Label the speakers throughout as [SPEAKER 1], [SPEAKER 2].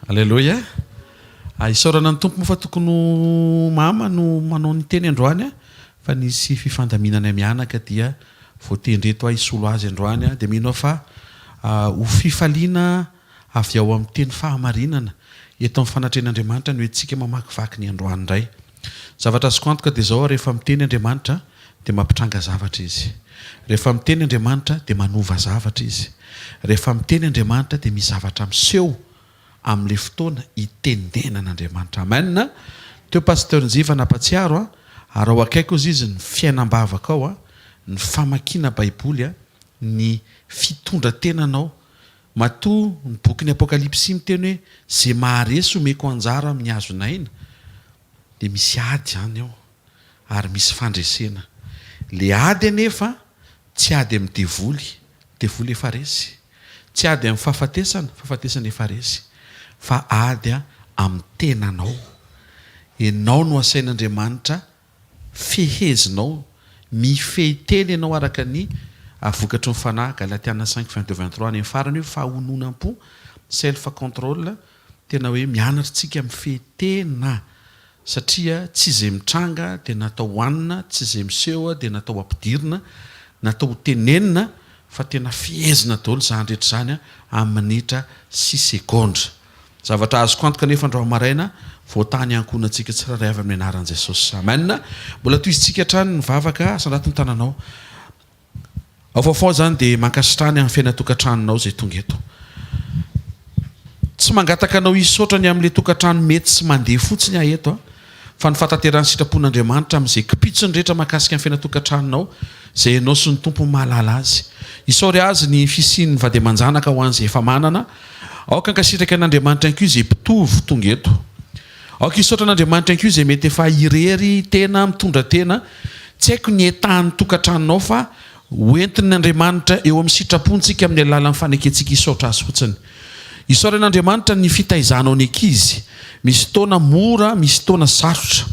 [SPEAKER 1] Alleluia. Isaorana ny tompo fa tokony mama no manao ny teny androany fa nisy fifandaminana mianaka dia voatendreto hisolo azy androany dia mino fa ho fifaliana avy ao amin'ny teny fahamarinana eto amin'ny fanatren'Andriamanitra no etsika mamakivaky ny androany indray. Zavatra azoko antoka dia zao rehefa miteny Andriamanitra dia mampitranga zavatra izy. Rehefa miteny Andriamanitra dia manova zavatra izy. Rehefa miteny Andriamanitra dia misy zavatra miseho amin'ilay fotoana itendenan'Andriamanitra. Amen. Teo pasteur Njiva nampatsiaro ary ao akaiko izy ny fiainam-bavaka ao ny famakiana baiboly ny fitondran-tenanao. Matoa ny bokin'ny Apokalipsy miteny hoe zay maharesy omeko anjara amin'ny hazonaina dia misy ady any ao ary misy fandresena. Le ady anefa tsy ady amin'ny devoly efa resy, tsy ady amin'ny fahafatesana efa resy, fa ady amin'ny tenanao. Enao no asain'Andriamanitra fehezinao, mifehy-teny ianao araka ny vokatry ny fanahy Galatiana 5:22-23 ny farany hoe fahononam-po, self control, tena hoe mianatra tsika mifehy-tena satria tsy izay mitranga dia natao hoanina, tsy izay miseho dia natao ampidirina, natao tenenina, fa tena fihezina daholo zany rehetra zany amin'ny minitra sy sekondra. Zavatra azoko antoka nefa andro maraina voatany ankonantsika tsiraray avy amin'ny anaran'i Jesosy. Amen. Mbola toy isitsika hatrany ny vavaka asanatin'ny tananao. Ao vaovao zany dia mankasitrany amin'ny fiaina tokatranonao zay tonga eto. Tsy mangataka anao hisotrany amin'ilay tokatrano mety sy mandeha fotsiny eto fa ny fatateran'ny sitrapon'Andriamanitra amin'izay kipitsony rehetra mahakasika amin'ny fiaina tokatranonao zay ianao sy ny tompo mahalala azy. Isaory azy ny fisian'ny vady aman-janaka ho an'izay efa manana. Aoka ankasitraka an'Andriamanitra ankoa izay mpitovy tonga eto. Aoka hisotra an'Andriamanitra ankoa izay mety efa irery tena mitondra tena. Tsy haiko ny etahan'ny tokatranonao fa hoentin'ny Andriamanitra eo amin'ny sitrapontsika amin'ny alalan'ny fanekentsika hisotra azy fotsiny. Isaora an'Andriamanitra ny fitaizanao ny ankizy. Misy taona mora, misy taona sarotra.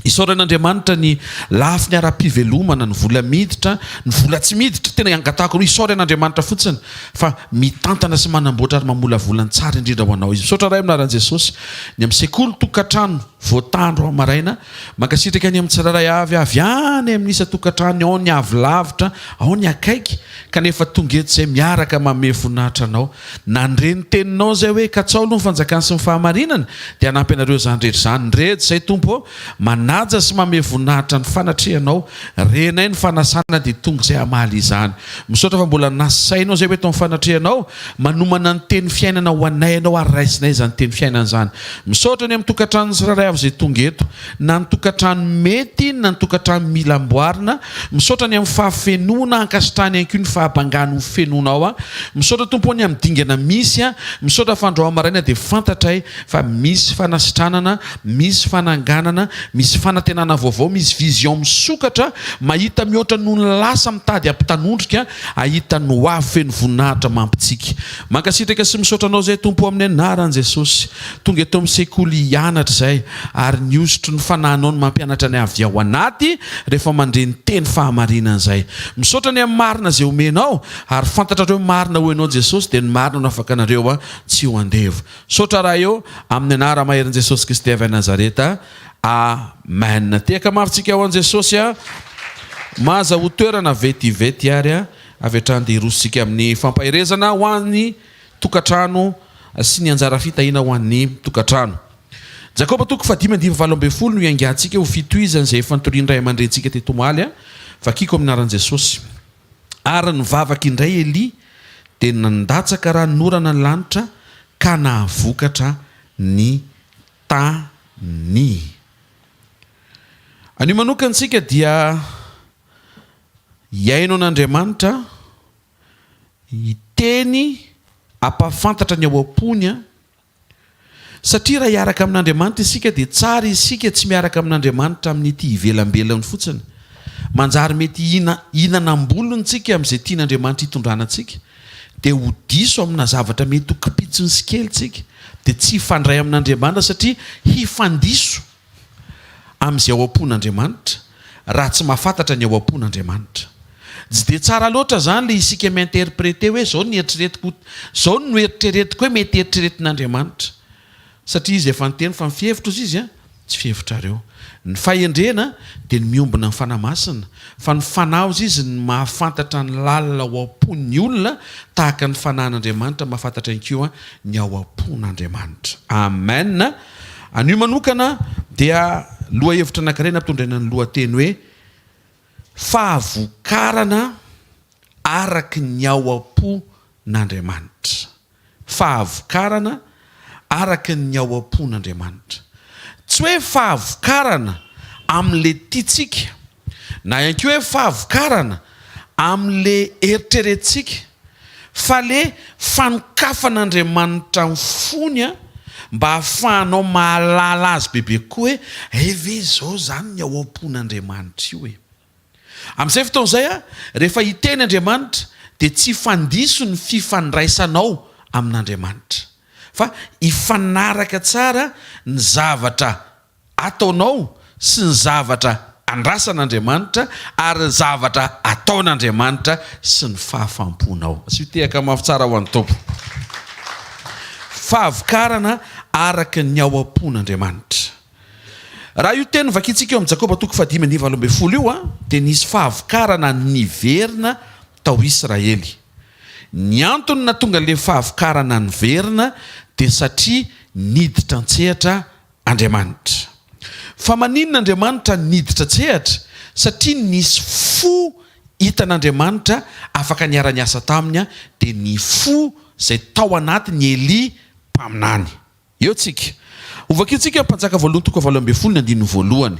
[SPEAKER 1] Isaora an'Andriamanitra ny lafiny ara-pivelomana, ny vola miditra, ny vola tsy miditra, tena angatahako no isaora an'Andriamanitra fotsiny fa mitantana sy manamboatra ary mamolavolany tsara indrindra ho anao izy. Misaotra ray aminaran'i Jesosy ny amin'ny sekoly tokatrano voatandro maraina mankasitraka any amin'ny tsiraray avy any amin'ny isa tokatrano ao ny avy lavitra, ao ny akaiky kanefa tonga eto izay miaraka manome voninahitra anao. Nandreny teninao zay hoe katsao aloha ny fanjakany sy ny fahamarinana dia hanampy anareo zany rehetra zany. Ndredy izay tompo manaja sy manome voninahitra ny fanatrehanao, renay ny fanasana dia tonga izay hamaly izany. Misaotra fa mbola nasainao zay hoe eto amin'ny fanatrehanao manomana ny teny fiainana ho anay ianao ary raisinay zany teny fiainana zany. Misaotra ny amin'ny tokatrano tsiraray avy zay tonga eto, na ny tokatrano mety na ny tokatrano mila amboarina. Misaotra ny amin'ny fahafenona ankasitrany ankoa ny fahabangany ho fenonao misaotra tompo ny amin'ny dingana misy misaotra fa andro maraina dia fantatray fa misy fanasitranana, misy fananganana, misy fanantenana vaovao, misy vision misokatra mahita mihoatra noho ny lasa mitady ampitanondrika ahita no avy feno voninahitra mampitsika. Mankasitraka sy misaotra anao zay tompo amin'ny anaran'i Jesosy. Tonga eto amin'ny sekoly hianatra zay ary ny osotro ny fanahinao ny mampianatra ny avy ao anaty rehefa mandre ny teny fahamarinana zay. Misaotra ny amin'ny marina zay omenao ary fantatrareo marina ho enao Jesosy dia ny marina no afaka anareo tsy ho andevo. Saotra raha eo amin'ny anara maherin' Jesosy Kristy avy Nazareta. Amen. Teka mafitsika ao an' Jesosy maza ho toerana vetivety ary avy hatrany dia irositsika amin'ny fampahirezana ho an'ny tokatrano sy ny anjara fitahiana ho an'ny tokatrano. Jakoba 5:7-20 no iangatsika ho fitohizany izay efa nitoriany ray aman-drentsika teto omaly vakiko amin'ny anaran'i Jesosy. Ary ny vavaka indray Eli dia nandatsaka raha norana ny lanitra ka nahavokatra ny tany. Anio manokantsika dia iaino an'Andriamanitra hiteny ampafantatra ny ao am-pony satria raha hiaraka amin'Andriamanitra isika dia tsara isika tsy miaraka amin'Andriamanitra amin'ity ivelambelany fotsiny. Manjary mety hihinanam-bolontsika amin'izay tian'Andriamanitra hitondranantsika dia ho diso amina zavatra mety ho kipitsony sy kelyntsika dia tsy hifandray amin'Andriamanitra satria hifandiso amin'izay ao am-pon'Andriamanitra raha tsy mahafantatra ny ao am-pon'Andriamanitra. Tsy dia tsara loatra zany le isika miinterpréter hoe zao ny eritreretiko, zao no eritreretiko hoe mety eritreretin'Andriamanitra. satria izy efa nyteny fa mifihevitra izy izy a tsy fihevitrareo. Ny fahendrena dia ny miombona ny fanamasina, fa ny fanaozy izy ny mahafantatra ny lalina ao am-pon'ny olona tahaka ny fanan'Andriamanitra mahafantatra inkoa ny ao am-pon'Andriamanitra. Amen. Anio manokana dia lohahevitra anankiray nampitondraina ny lohateny hoe fahavokarana araky ny ao am-pon'Andriamanitra. Fahavokarana araky ny ao am-pon'Andriamanitra. Tsy hoe fahavokarana amin'le tiatsika na ihany koa hoe fahavokarana amin'le eritreretintsika, fa le fanokafanaandriamanitra ny fony a mba hahafahanao mahalala azy bebe koa hoe eve zao zany ny ao am-pon'Andriamanitra io e. Amin'izay fotoan'izay a rehefa hiteny Andriamanitra dia tsy fandiso ny fifandraisanao amin'Andriamanitra, fa ifanaraka tsara ny zavatra ataonao sy ny zavatra andrasan'Andriamanitra ary ny zavatra ataon'Andriamanitra sy ny fahafamponao. Sy tehaka mafy tsara ho an'ny tompo. Fahavokarana araka ny ao am-pon'Andriamanitra. Raha io teny vakintsika eo amin'ny Jakoba 5:7 io a dia nisy fahavokarana niverina tao Israely. Ny antony na tonga le fahavokarana niverina dia satria niditra an-tsehatra Andriamanitra. Fa maninona Andriamanitra niditra an-tsehatra? Satria nisy fo hitan'Andriamanitra afaka niara-niasa taminy dia ny fo izay tao anatiny Eli mpaminany. Eo tsika ovakintsika mpanjaka 2:20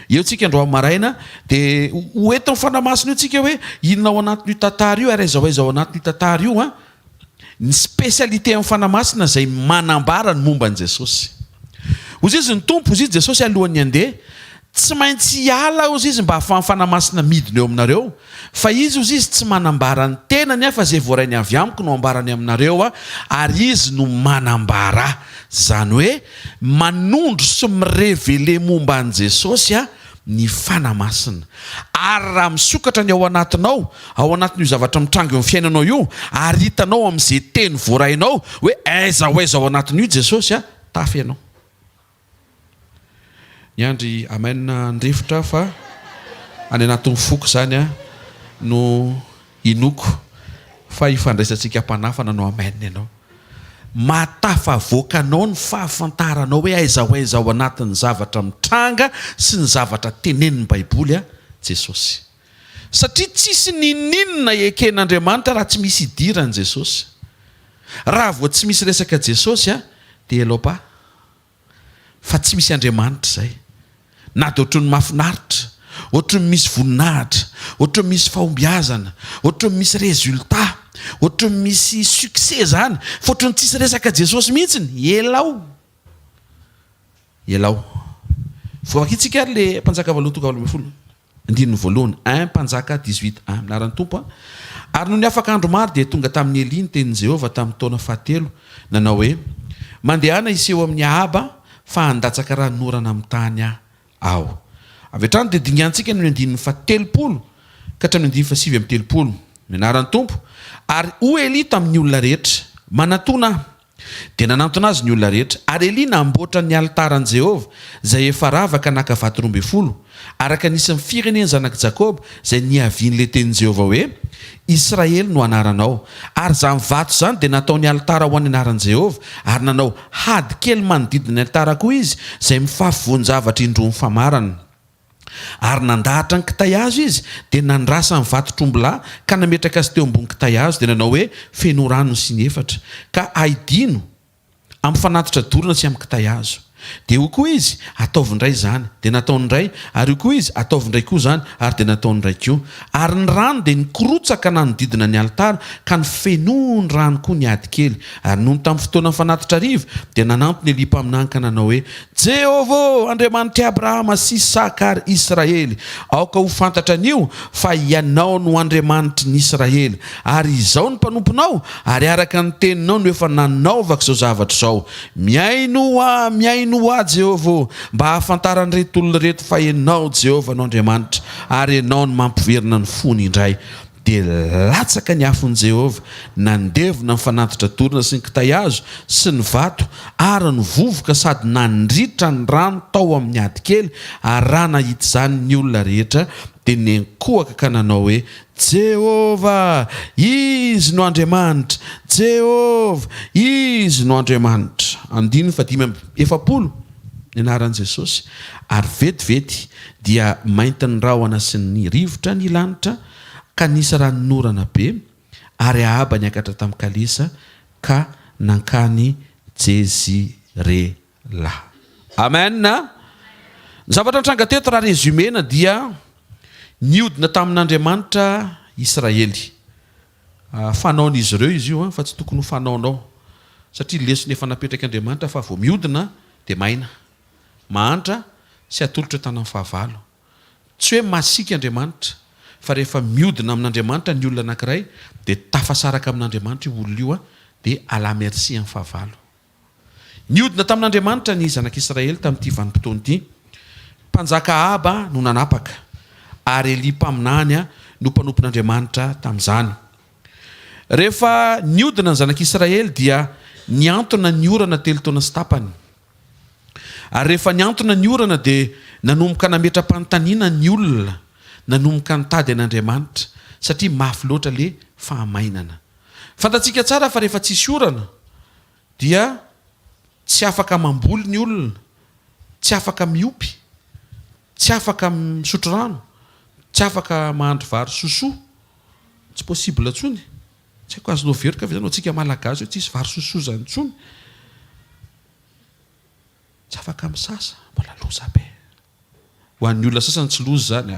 [SPEAKER 1] eo tsika andro maraina dia hoentin'ny fanamasina io tsika hoe inona ao anatin'io tantara io ary aiza ao anatin'io tantara io a ny spécialité amin'ny fanamasina izay manambara ny momba an'i Jesosy. Ozy izy ny tompo, ozy izy Jesosy alohan'ny handeha tsy maintsy hiala ozy izy mba hahafahan'ny fanamasina midina eo aminareo, fa izy ozy izy tsy manambara ny tenany afa zay voarainy avy amiko no ambarany aminareo a, ary izy no manambara, zany hoe manondro sy mirevele momba an'i Jesosy a ny fanamasina. Ary raha misokatra ny ao anatin'io zavatra mitrango eo amin'ny fiainanao io, ary hitanao amin'izay teny voarainao hoe aiza ao anatin'io Jesosy a, tafy ianao. Ny andry amena ndrifotra fa any anatin'ny foko zany a no inoko fa ifandraisantsika mpanafana no amena ianao. Matafavoakanao ny fahafantaranao hoe aiza ao anatin'ny zavatra mitranga sy ny zavatra tenenin'ny Baiboly a Jesosy. Satria tsisy ninona eken'Andriamanitra raha tsy misy idirany Jesosy. Raha vao tsy misy resaka Jesosy a dia elopa fa tsy misy Andriamanitra zay. Na dia ohatran'ny mahafinaritra, ohatran'ny misy voninahitra, ohatran'ny misy fahombiazana, ohatran'ny misy résultat, ohatran'ny misy succès zany, fa ohatran'ny tsisy resaka Jesosy mihitsiny, elao. Voakitsika ary le mpanjaka 2:20 mpanjaka 18 minaran'ny tompo ary no ny afaka andro maro dia tonga tamin'ny Eli ny tenin'i Jehova tamin'ny taona 7 nanao hoe mandehana iseho amin'ny Ahaba fa handatsaka ranorana amin'ny tany aho. Avy hatrany dia dingantsika ny 7 ka hatramin'ny 7 minaran'ny tompo ary o Eli tamin'ny olona rehetra manatona dia nanantona azy ny olona rehetra ary Eli namboatra ny altaran'i Jehova izay efa ravaka naka-vato 12 araka nisy ny fireneny zanak'i Jakoba izay niavian'le tenin'i Jehova hoe Israely no anaranao, ary zany vato zany dia natao ny altara ho an'ny anaran'i Jehova ary nanao hady kely manodidina ny altara koa izy izay mifafivoan-javatra indroany famarana. Ary nandahatra ny kitay hazo izy dia nandrasa ny vato trombolà ka nametraka azy teo ambony kitay hazo dia nanao hoe feno rano sy ny efatra ka aidino amin'ny fanatitra dorana sy amin'ny kitay hazo. Dia io koa izy ataovy indray zany dia nataony indray, ary io koa izy ataovy indray koa zany ary dia nataony indray koa. Ary ny rano dia nikorotsaka nanodidina ny altara ka ny fenoany rano koa ny ady kely. Ary noho ny tamin'ny fotoana fanatitra riva dia nanantony Eli mpaminany ka nanao hoe Jehova Andriamanitra Abrahama sy Isaka ary Israely, aoka ho fantatra an'io fa ianao no Andriamanitry ny Israely ary izao ny mpanomponao ary araka ny teninao no efa nanaovaka izao zavatra izao. Miaino a Jehova mba hahafantarany reto olona reto fa ianao Jehova no Andriamanitra ary ianao no mampiverina ny fony indray. dia latsaka ny afon'i Jehovah, nandevona ny fanatitra dorina sy ny kitay hazo sy ny vato ary ny vovoka, sady nandritra ny rano tao amin'ny ady kely, ary raha nahita izany ny olona rehetra dia nenkohaka ka nanao hoe: Jehovah, izy no Andriamanitra, Jehovah, izy no Andriamanitra. 5:7 ny anaran'i Jesosy. Ary vetivety dia mainty ny rahona sy ny rivotra ny lanitra, ka nisy ranonorana be, ary Ahaba niakatra tamin'ny kalesa ka nankany Jezirela. Amen. Ny zavatra nitranga teto raha resumena dia niodina tamin'Andriamanitra Israely. Fanaon'izy ireo izy io, fa tsy tokony ho fanaonao, satria lesony efa napetraka Andriamanitra fa vao miodina dia maina, mahantra sy atolotra tany amin'ny fahavalo. Tsy hoe masika Andriamanitra, fa rehefa miodina amin'Andriamanitra ny olona anankiray dia tafasaraka amin'Andriamanitra io olona io dia ala merci amin'ny fahavalo. Niodina tamin'Andriamanitra ny zanak'Israely tamin'ity vanim-potoana ity. Mpanjaka Ahaba no nanapaka, ary Eli mpaminany no mpanompon'Andriamanitra tamin'izany. Rehefa niodina ny zanak'Israely dia niantona ny orana 3 taona sy tapany. Ary rehefa niantona ny orana dia nanomboka nametra-panontaniana ny olona, nanomboka nitady an'Andriamanitra, satria mafy loatra le fahamainana. Fantatsika tsara fa rehefa tsisy orana dia tsy afaka mamboly ny olona, tsy afaka miopy, tsy afaka misotro rano, tsy afaka mahandro vary sosoa. Tsy possible intsony. Tsy haiko azonao veroka ve zany antsika malagasy hoe tsisy vary sosoa zany intsony. Tsy afaka misasa, mbola loza be. Ho an'ny olona sasany tsy loza zany.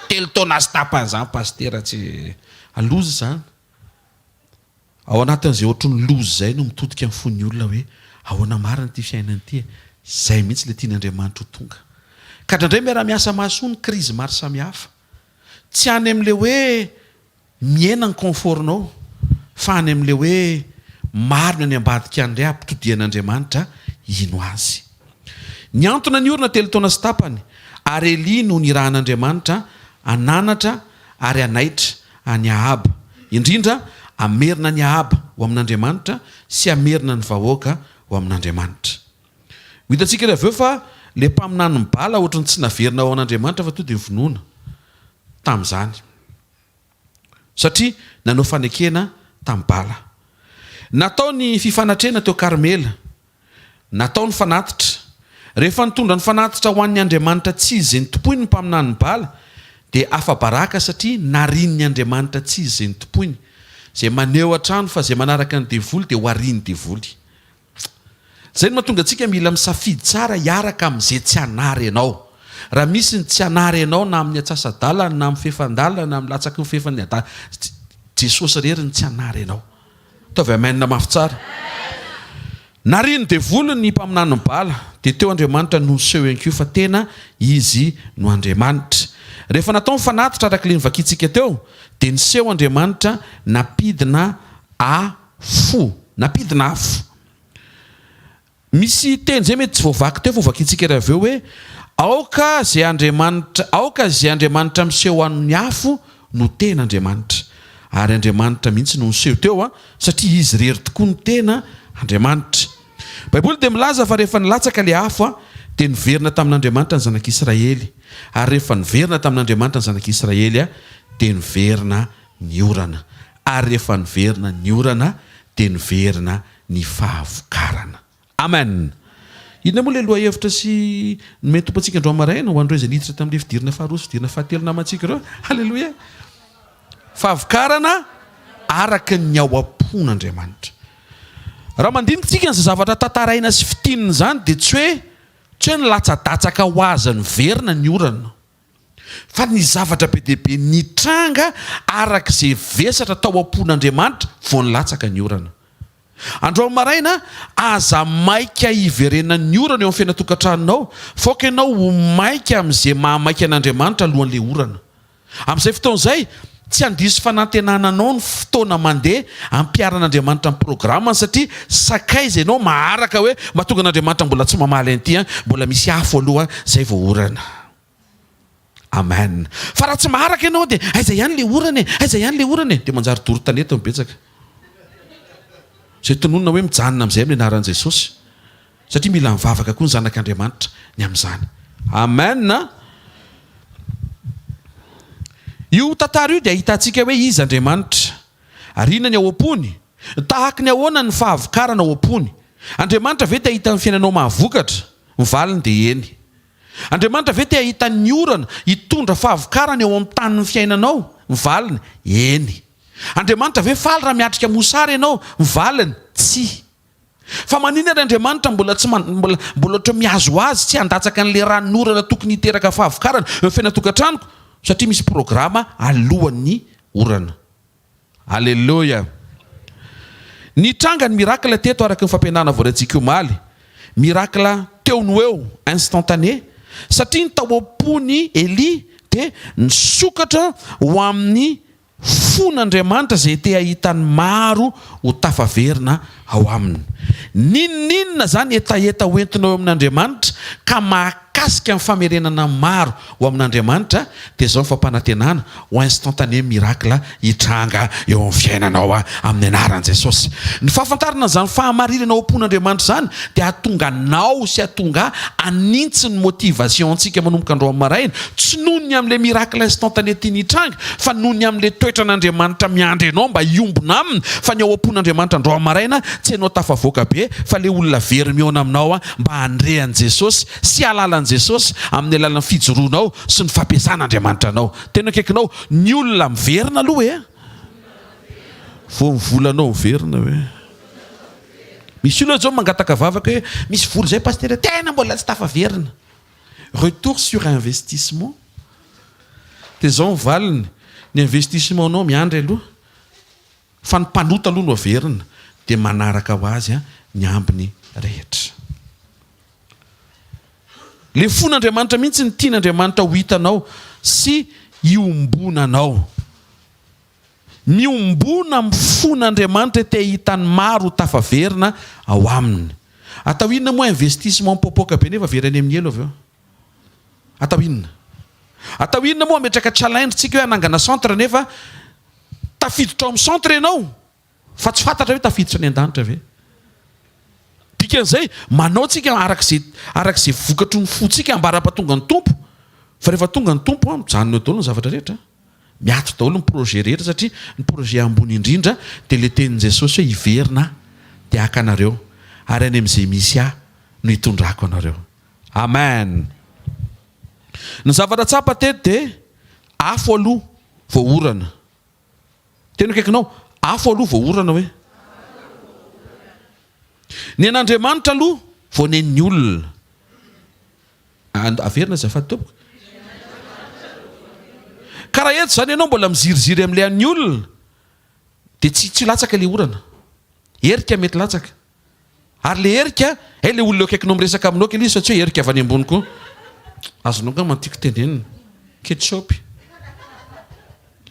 [SPEAKER 1] 3 taona sy tapany zany pastera, tsy aloza zany. Ao anatin'izay ohatran'ny loza zay no mitodika amin'ny fon'ny olona hoe ahoana marina ity fiainana ity. Zay mihitsy le tian'Andriamanitra ho tonga. Ka indraindray miara-miasa mahasoa ny krizy maro samihafa. Tsy any amin'le hoe miaina ny confortnao, fa any amin'le hoe marina ny ambadika andray ampitodian'Andriamanitra ino azy. Niantona ny orana 3 taona sy tapany, ary Eli no nirahan'Andriamanitra ananatra ary anaitra any Ahaba, indrindra amerina ny Ahaba ho amin'Andriamanitra sy amerina ny vahoaka ho amin'Andriamanitra. Hitantsika avy eo fa le mpaminany ny bala ohatrany tsy naverina ao an'Andriamanitra fa to dia vonoana tamin'izany, satria nanao fanekena tamin'ny bala. Natao ny fifanatrena teo Karmela, natao ny fanatitra. Rehefa nitondra ny fanatitra ho an'ny Andriamanitra tsy izy ny topoiny ny mpaminany ny bala dia afa-baraka, satria nariny ny Andriamanitra tsy izy ny topoiny. Zay maneho an-trano fa zay manaraka ny devoly dia ho ariny devoly. Zay no mahatonga antsika mila misafidy tsara hiaraka amin'izay tsy hanary ianao. Raha misy ny tsy hanary ianao na amin'ny atsasa-dalana na amin'ny fefan-dalana na amin'ny latsaky ny fefan'ny adala, Jesosy rery ny tsy hanary ianao. Ataovy amenina mafy tsara. Nariny devoly ny mpaminany ny bala dia teo Andriamanitra no niseho ihany fa tena izy no Andriamanitra. Rehefa natao mifanatitra arak'le nivakitsika teo dia niseho Andriamanitra napidina afo, napidina afo. Misy teny zay mety tsy voavaky teo voavakintsika avy eo hoe aoka zay Andriamanitra miseho an'ny afo no tena Andriamanitra. Ary Andriamanitra mihitsy no niseho teo satria izy rery tokoa ny tena Andriamanitra. Baiboly dia milaza fa rehefa nilatsaka le afo dia niverina tamin'Andriamanitra ny zanak'Israely. Ary rehefa niverina tamin'Andriamanitra ny zanak'Israely dia niverina ny orana. Ary rehefa niverina ny orana dia niverina ny fahavokarana. Amen. Inona moa le loha hevitra sy mety tompontsika andro maraina ho andreo izay niditra tamin'ilay fidirana faharoa sy fidirana fahatelo namantsika ireo. Halleloia. Fahavokarana araka ny ao am-pon'Andriamanitra. Raha mandinitsika ny zavatra tantaraina sy fitinina zany dia tsy hoe ny latsa-datsaka ho aza ny verina ny orana, fa ny zavatra be dehibe nitranga arak'izay vesatra tao am-pon'Andriamanitra vao nilatsaka ny orana. Andro maraina aza maika hiverena ny orana eo amin'ny fiainatokatranonao, foka ianao ho maika amin'izay mahamaika an'Andriamanitra alohan'ilay orana. Amin'izay fotoana izay tsy handisy fanantenananao ny fotoana mandeha ampiaran'Andriamanitra amin'ny programmany, satria sakaiza ianao maharaka hoe mahatonga an'Andriamanitra mbola tsy mamaly an'ity, mbola misy afo aloha zay vao orana. amen. Fa raha tsy maharaka ianao dia aiza ihany le orana e, aiza ihany le orana e, dia manjary doro taneta mibetsaka. Zay tononona hoe mijanona amin'izay amin'ny anaran'i Jesosy, satria mila mivavaka koa ny zanak'Andriamanitra ny amin'izany. Amen. Io tantara io dia ahitantsika hoe izy Andriamanitra, ary inona ny ao am-pony, tahaka ny ahoana ny fahavokarana ao am-pony. Andriamanitra ve te ahita ny fiainanao mahavokatra, mivaliny dia eny. Andriamanitra ve te ahita ny orana hitondra fahavokarana eo amin'ny tanin'ny fiainanao, mivaliny eny. Andriamanitra ve faly raha miatrika mosary ianao, mivaliny tsy. Fa maninona Andriamanitra mbola tsy mbola ohatra miazo azy tsy handatsaka an'le ranon'orana tokony hiteraka fahavokarana eo fiaina tokantranoko, satria misy programa alohan'ny orana. Alleluia. Ny tranga ny mirakla teto araka ny fampianarana voarantsika omaly, mirakla teo no eo instantané, satria ny tao am-pony Eli dia nisokatra ho amin'ny fon'Andriamanitra izay te ahitany maro ho tafaverina ao aminy. Ninona zany etaeta hoentinao eo amin'Andriamanitra ka mahakasika amin'ny famerenana maro ho amin'Andriamanitra, dia izao ny fampanantenana ho instantané mirakla hitranga eo amin'ny fiainanao amin'ny anaran'i Jesosy. Ny fahafantarana zany fahamarirana ao am-pon'Andriamanitra zany dia hahatonga anao sy hahatonga anintsy ny motivation antsika manomboka andro amin'ny maraina, tsy noho ny amin'ilay mirakla instantané tiany hitranga, fa noho ny amin'ilay toetran'Andriamanitra miandry anao mba hiombona aminy. Fa ny ao am-pon'Andriamanitra andro amin'ny maraina tsy ianao tafavoaka be, fa le olona very miona aminao mba handrehan'i Jesosy sy halalan'i Jesosy amin'ny alalan'ny fijoroanao sy ny fampiasan'Andriamanitra anao. Tena akaikinao ny olona miverina aloha e, vo mivolanao miverina hoe. Misy olona zao mangataka vavaka hoe misy vola zay pasteur tena mbola tsy tafaverina. Retour sur investissement. Dia zao mivaliny ny investissement anao miandry aloha, fa ny mpanota aloha no averina, dia manaraka ho azy ny ambiny rehetra. Le fon'Andriamanitra mihitsy ny tian'Andriamanitra ho hitanao sy iombonanao. Miombona amin'ny fon'Andriamanitra te hitany maro tafaverina ao aminy. Atao inona moa investissement mipoapoaka be nefa verany amin'ny elo avy eo? Atao inona? Atao inona moa ametraka challenge tsika hoe anangana centre nefa tafiditra ao amin'ny centre ianao fa tsy fantatra hoe tafiditra any an-danitra ve? Dikan'izay manao tsika arak'izay vokatry ny fotsika ambara-patonga ny tompo, fa rehefa tonga ny tompo mijanona eo daholo ny zavatra rehetra, miato daholo ny projet rehetra, satria ny projet ambony indrindra dia le tenin'i Jesosy hoe hiverina dia haka anareo ary any amin'izay misy no hitondrako anareo. Amen. Ny zavatra tsapa teto dia afo aloha vao orana. Tena akaikinao afo aloha vao orana hoe. Ny an'Andriamanitra aloha vao nen'ny olona. Averina zay afady tompoko. Karaha eto zany ianao mbola miziriziry amin'ilay an'ny olona dia tsy latsaka ilay orana. Herika mety latsaka. Ary le herika, le olona akaikinao miresaka aminao kely izy fa tsy hoe herika avy any ambony koa. Azonao nga mantiako tenenina ketchup.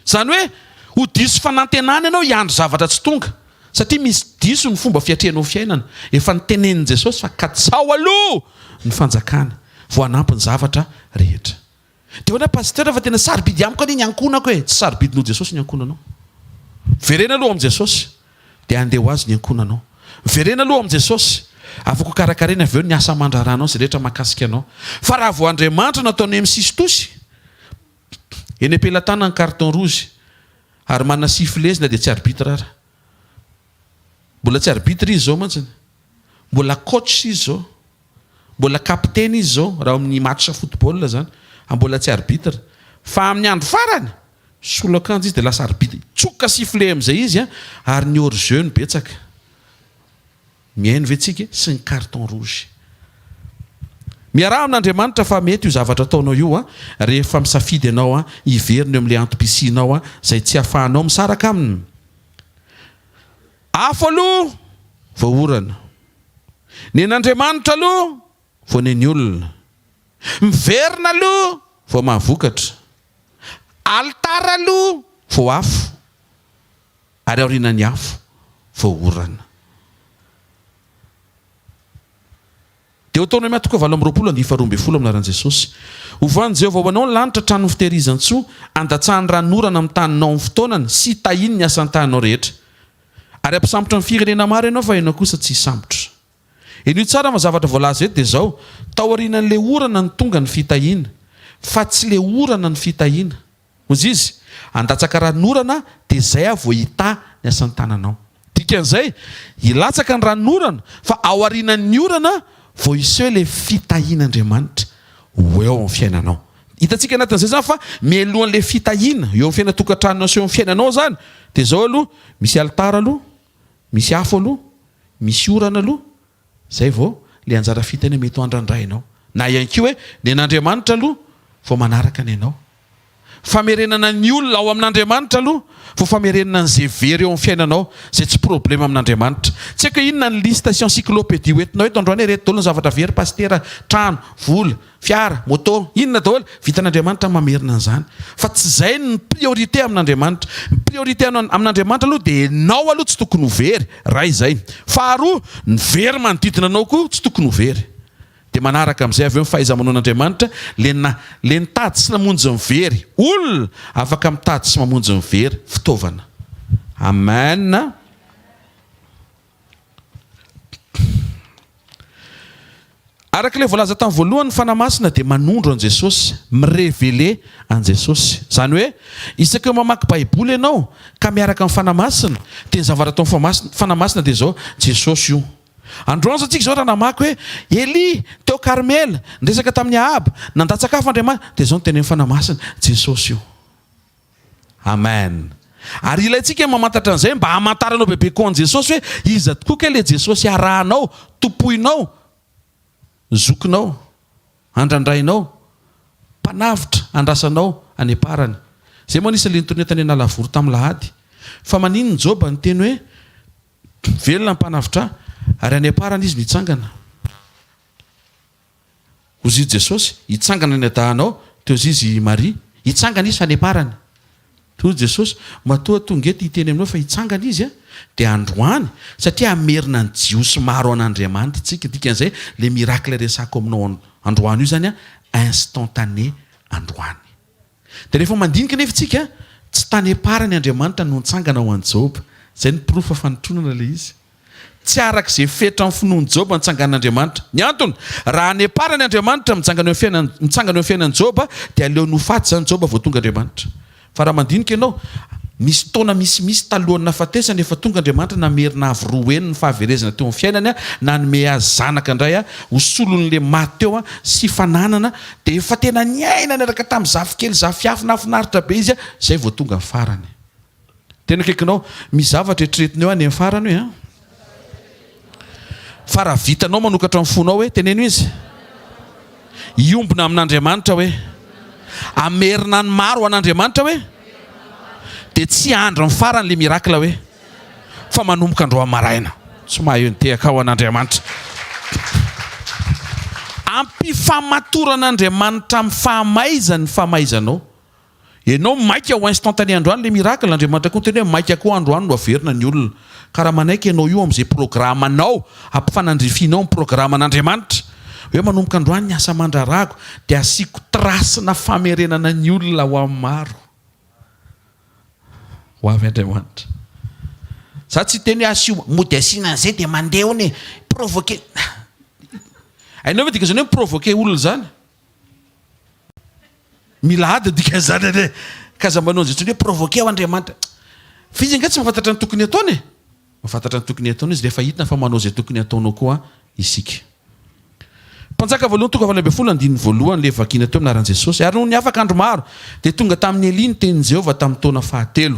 [SPEAKER 1] Zany hoe ho diso fanantenana ianao hiandry zavatra tsy tonga, satria misy diso ny fomba fiatrehanao fiainana. Efa nitenenin' Jesosy fa katsao aloha ny fanjakana vao hanampy ny zavatra rehetra. Dia hoana pasteur fa tena sarobidy amiko anie ny ankonako e. Tsy sarobidinao Jesosy ny ankonanao. Verena aloha amin'ny Jesosy dia andeha ho azy ny ankonanao. Verena aloha amin'ny Jesosy, afaka karakarena avy eo ny asa amandraranao izay rehetra mahakasika anao. Fa raha vao Andriamanitra nataony M6 tosy, eny ampelatana ny carton rouge ary manana sifflezina dia tsy arbitre ara. Mbola tsy arbitre izy zao mantsiny, mbola coach izy zao, mbola kapteny izy zao raha amin'ny match football zany, mbola tsy arbitre. Fa amin'ny andro farany sola akanjo izy dia lasa arbitre. Tsoka sifflet amin'izay izy ary ny hors-jeu ny betsaka. Mihaino ve tsika sy ny carton rouge. Miaraha amin'Andriamanitra fa mety io zavatra ataonao io rehefa misafidy ianao hiverina eo amin'ilay antom-pisianao izay tsy hahafahanao misaraka aminy. Afo aloha vao orana. Ny an'Andriamanitra aloha vao nen'ny olona. Miverina aloha vao mahavokatra. Altara aloha vao afo. Ary aorianan'ny afo vao orana. Deutéronome 20:22 amin'ny anaran'i Jesosy. Hovany Jehovah ho anao ny lanitra trano fitehirizan-tsoa, andatsahany ranorana amin'ny taninao amin'ny fotoanany, sy tahiny ny asan-tananao rehetra. Ary ampisambotra amin'ny firenena maro ianao fa ianao kosa tsy sambotra. Io tsara ma zavatra voalaza eto dia zao, taorianan'le orana ny tonga ny fitahiana, fa tsy le orana ny fitahiana. Ozy izy, andatsaka ranorana dia zay avo hita ny asan-tananao. Dikan'izay, ilatsaka ny ranorana, fa ao aorianan'ny orana vao iseho le fitahian'Andriamanitra ho eo amin'ny fiainanao. Hitantsika anatin'izay zany fa mialohan'le fitahiana eo amin'ny fiainatokantranonao sy eo amin'ny fiainanao zany, dia zao aloha misy altara aloha, misy afo aloha, misy orana aloha, zay vao le anjara fitahiana mety andrandrainao. Na ihany koa hoe ny an'Andriamanitra aloha vao manaraka ny anao. Famerenana ny olona ao amin'Andriamanitra aloha vao famerenana an'izay very eo amin'ny fiainanao, zay tsy problema amin'Andriamanitra. Tsy haiko inona ny lista sy encyclopédie hoentinao eto androany reto daholo ny zavatra very, pastera, trano, vola, fiara, moto, inona daholo vitan'Andriamanitra mamerina an'izany. Fa tsy zay ny priorité amin'Andriamanitra. Ny priorité amin'Andriamanitra aloha dia enao aloha tsy tokony ho very, raha izay. Faharoa, ny very manodidina anao koa tsy tokony ho very. Dia manaraka amin'izay avy eo ny fahaiza-manaon'Andriamanitra, le nitady sy namonjy ny very. Olona afaka mitady sy mamonjy ny very fitaovana. Amen. Araka ilay voalaza tamin'ny voalohany, ny fanamasina dia manondro an Jesosy, mirevele an Jesosy. Zany hoe isaka mamaky baiboly ianao ka miaraka amin'ny fanamasina, dia ny zavatra atao amin'ny fanamasina dia zao, Jesosy io. Androany zao tsika zao raha namaky hoe Eli teo Karmela nresaka tamin'ny Ahaba nandatsakafo Andriamanitra, dia zao ny teny amin'ny fanamasina, Jesosy io. Amen. Ary ilayntsika mamantatra an'izay mba hamantaranao bebe koa an Jesosy hoe iza tokoa ke le Jesosy arahanao, topoinao, zokinao, andrandrainao, mpanavitra, andrasanao any aparany. Zay moa nisy lintonetany analavoro tamin'ny lahady. Fa maninona Joba ny teny hoe velona ny mpanavitra ary any aparany izy nitsangana. Ozy izy Jesosy hitsangana ny adahanao, teo izy Maria hitsangana izy fa any aparany. Toy Jesosy matoa tonga eto hiteny aminao fa hitsangana izy dia androany, satria amerina ny jiosy maro an'Andriamanitra tsika. Dikan'izay le miracle resako aminao androany io zany instantané androany. Dia rehefa mandinika nefa tsika tsy tany aparany Andriamanitra no nitsangana ho an Joba. Zay ny proof fanotronana le izy. Tsy arak'izay fetra amin'ny finoany Joba nitsangan'Andriamanitra. Ny antony, raha any aparany Andriamanitra mitsangana eo fiainan'ny Joba, dia aleo nofaty zany Joba vao tonga Andriamanitra. Fa raha mandinika ianao, misy taona misimisy talohan'ny nafatesana efa tonga Andriamanitra namerina avy roa eny ny fahaverezana teo amin'ny fiainany, nanome azy zanaka indray hosolon'le maty teo sy fananana, dia efa tena niaina niaraka tamin'ny zafikely zafiafy nafinaritra be izy, zay vao tonga amin'ny farany. Tena kaikinao mizavatra eritreretinao any amin'ny farany hoe fa raha vitanao manokatra amin'ny fonao hoe teneno izy iombona amin'Andriamanitra hoe amerina ny maro an'Andriamanitra hoe dia tsy andro amin'ny farany le mirakla hoe fa manomboka andro maraina tsy mahay nitehaka ao an'Andriamanitra. Ampifamatoran'Andriamanitra amin'ny fahamaizany fahamaizanao. Ianao maika ho instantané androany le miracle, Andriamanitra koa teny hoe maika koa androany no averina ny olona. Karaha manaiky ianao io amin'izay programanao, ampifanandrifinao amin'ny programan'Andriamanitra. Hoe manomboka androany ny asa mandrarako dia asiako trasina famerenana ny olona ho amin'ny maro. Ho avy Andriamanitra. Za tsy teny asio mody asiana an'izay dia mandeha hony provoquer. Hainao ve dika zany hoe provoquer olona zany? Mila ady dika zany ka za manao an'izay hoe provoquer ao Andriamanitra. Fizy nga tsy mahafantatra ny tokony ataony e. Mahafantatra ny tokony ataony izy rehefa hitana fa manao izay tokony ataonao koa isika. Mpanjaka voalohany tonga fahalavy folo andininy voalohany le vakiana teo minaran'i Jesosy. Ary noho ny afaka andro maro dia tonga tamin'ny Eli ny tenin'i Jehovah tamin'ny taona fahatelo.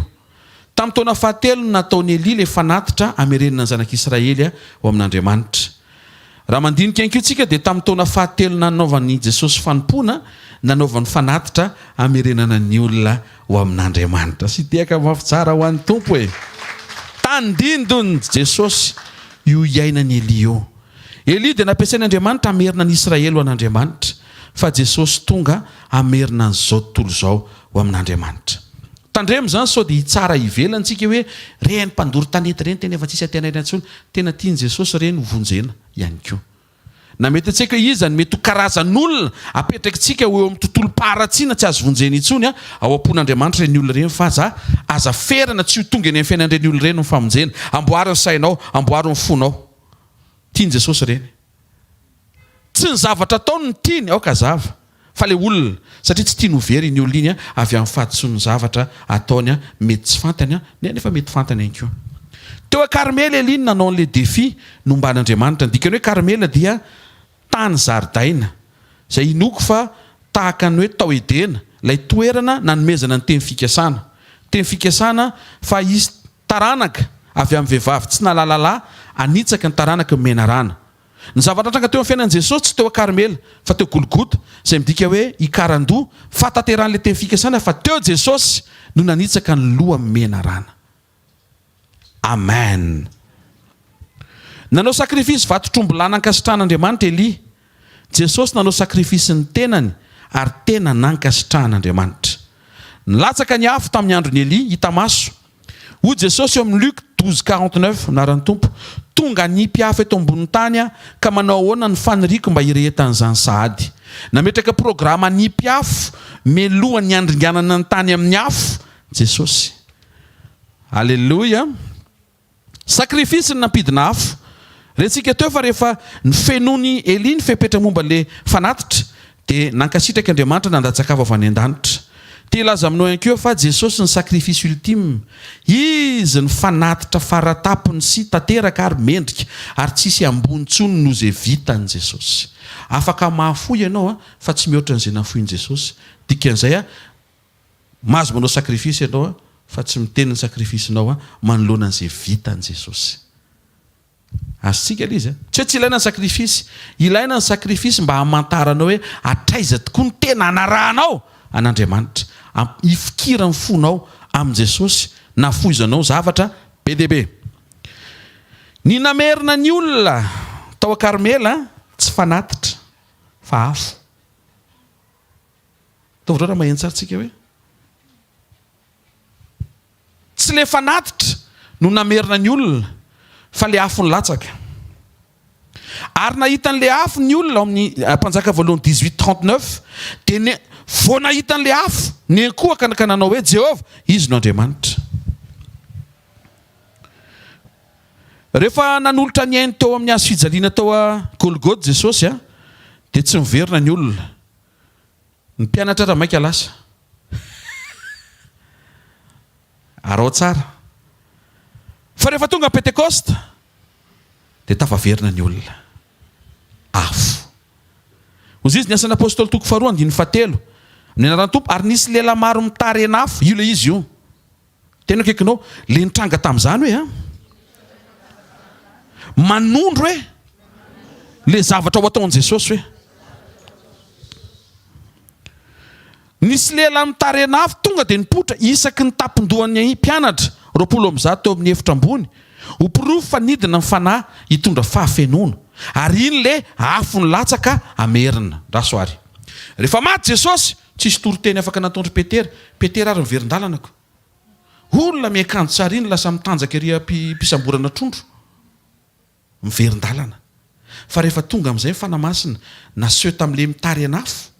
[SPEAKER 1] Tamin'ny taona fahatelo nataon'ny Eli le fanatitra hamerenana ny zanak'Israely ao amin'Andriamanitra. Raha mandinika ihany koa tsika dia tamin'ny taona fahatelo nanaovan'i Jesosy fanompoana, nanaovan'ny fanatitra hamerenana ny olona ho amin'Andriamanitra. Sy tiaka mafy tsara ho an'ny tompo e. Tandindony Jesosy io iainany Eli io. Eli dia nampiasain'Andriamanitra hamerina ny Israely ho an'Andriamanitra, fa Jesosy tonga hamerina an'izao tontolo izao ho amin'Andriamanitra. Tandremo zany sao dia tsara ivelantsika hoe reny mpandory tanety reny tena efa tsisy atena intsony, tena tiany Jesosy reny hovonjena ihany koa. na mety atsika izany mety ho karazan'olona apetrakintsika eo amin'ny tontolo paratsiana tsy azo vonjeny intsony ao am-pon'Andriamanitra reny olona reny fa za aza ferana tsy ho tonga eny amin'ny fiainan'ireny olona reny mifamonjena amboary ny sainao amboary ny fonao tiany Jesosy reny tsy ny zavatra ataony ny tiany aoka zava fa le olona satria tsy tiany ho very iny olona iny avy amin'ny fahatsoany zavatra ataony mety tsy fantany nefa mety fantany ihany koa. Teo a Karmela Eliny nanao an'le défi nomban'Andriamanitra dikany hoe Karmela dia tany zaridaina izay inoko fa tahaka ny hoe tao edena ilay toerana nanomezana ny teny fikasana. Teny fikasana fa izy taranaka avy amin'ny vehivavy tsy nalalala anitsaka ny taranaka menarana. Ny zavatra tranga teo amin'ny fiainan'i Jesosy tsy teo a Karmela fa teo Golgota izay midika hoe ikarandoha fatateran'ilay teny fikasana fa teo Jesosy no nanitsaka ny loha menarana. Amen. Nanao sakrifisy vato-trombolana ankasitrahan'Andriamanitra Eli. Jesosy nanao sakrifisy ny tenany ary tena nankasitrahan'Andriamanitra. Nilatsaka ny afo tamin'ny andron'ny Eli hita maso. Hoy Jesosy eo amin'ny Luc 12:49 naran'ny Tompo, tonga ny mpiafy eto ambonin'ny tany ka manao ahoana ny faniriko mba hirehetan'izany sahady. Nametraka programa ny mpiafy melohan'ny andringanana ny tany amin'ny afo Jesosy. Alleluia. Sakrifisy ny nampidina afo. Rentsika teo fa rehefa ny fenony Eli ny fepetra momba le fanatitra dia nankasitraka Andriamanitra nandatsakava avy any an-danitra. Te laza aminao ihany koa fa Jesosy ny sakrifisy ultime. Izy ny fanatitra faratapony sy tanteraka ary mendrika ary tsisy ambony tsony no izay vitan'i Jesosy. Afaka mahafoy ianao fa tsy mihoatra n'izay nafoin'i Jesosy. Dikan'izay mahazo manao sakrifisy ianao fa tsy miteny ny sakrifisinao manoloana an'izay vitan'i Jesosy. Asitsika ilay izy tsy hoe tsy ilaina ny sakrifisy, ilaina ny sakrifisy mba hamantaranao hoe atraiza tokoa ny tena anarahanao an'Andriamanitra, ifikira ny fonao amin'i Jesosy, nafoizanao zavatra be dia be. Ny namerina ny olona tao a Karmela tsy fanatitra fa afo. Taovra raha maheno tsara tsika hoe tsy le fanatitra no namerina ny olona fa le afo ny latsaka. Ary nahita n'le afo ny olona amin'ny Mpanjaka voalohany 18:39 dia vao nahita n'le afo ny enkohaka ka nanao hoe Jehovah izy no Andriamanitra. Rehefa nanolotra ny ainy teo amin'ny hazo fijaliana tao a Golgota Jesosy dia tsy miverina ny olona. Ny mpianatra raha maika lasa arao tsara. Fa rehefa tonga Pentekosta dia tafaverina ny olona. Afo. Ozy izy ny asan'ny apôstôly toko 2:7 ny anaran'ny Tompo ary nisy lela maro mitarena afo. Io le izy io. Tena kekinao le nitranga tamin'izany hoe manondro hoe le zavatra ho ataon'i Jesosy hoe. Nisy lela mitarena afo tonga dia nipotra isaky ny tapon-dohan'ny mpianatra 20 teo amin'ny efitra ambony ho pirofo fa nidina ny fanahy hitondra fahafenoana ary iny le afo ny latsaka amerina. Rasoary rehefa maty Jesosy tsisy toroteny afaka natondry Petera ary miverin-dalanako. Olona miakanjo tsara iny lasa mitanjaka ery mpisamborana trondro miverin-dalana. Fa rehefa tonga amin'izay fanamasina naseho tamin'le mitarena afo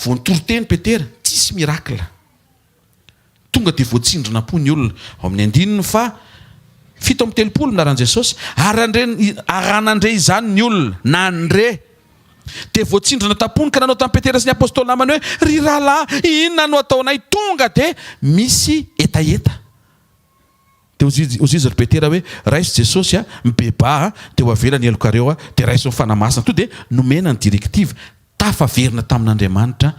[SPEAKER 1] vao nitoroteny Petera tsisy mirakla. Tonga dia voatsindrina po ny olona ao amin'ny 7:30 naran'i Jesosy ary aranandre izany ny olona nandre dia voatsindrina tapony ka nanao tamin'ny Petera sy ny apôstôly namany hoe ry rahalahy inona no ataonay. Tonga dia misy etaeta. Dia ozy ry Petera hoe raiso Jesosy mibeba dia ho avelany elokareo dia raiso ny fanamasina. To dia nomena ny direktiva tafaverina tamin'Andriamanitra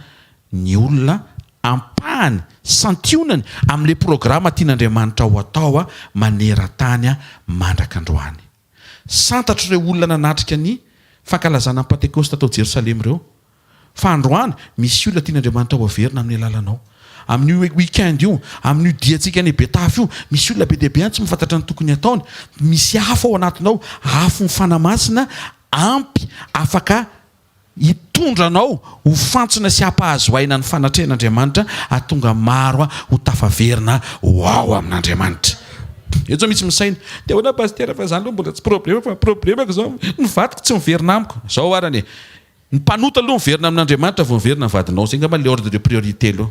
[SPEAKER 1] ny olona ampahany santionany amin'le programa tian'Andriamanitra ho atao maneran-tany mandrak'androany. Santatro ireo olona nanatrika ny fankalazana ny Pentekosta tao Jerosalema ireo fa androany misy olona tian'Andriamanitra ho averina amin'ny alalanao. Amin'ny weekend io, amin'ny diantsika ny betafy io, misy olona be deabe tsy mifantatra ny tokony ataony. Misy afo ao anatinao, afo ny fanamasina ampy afaka hitondranao ho fantsona sy hampahazoaina ny fanatrehan'Andriamanitra atonga maro ho tafaverina ho ao amin'Andriamanitra. eto misy misaina de hoana paster fa zany aloha mbola tsy problema fa problemako zao nyvadiko tsy miverina amiko zao arany ny mpanota aloha miverina amin'Andriamanitra vao miverina vadinao zay ngamba le ordre de priorité aloha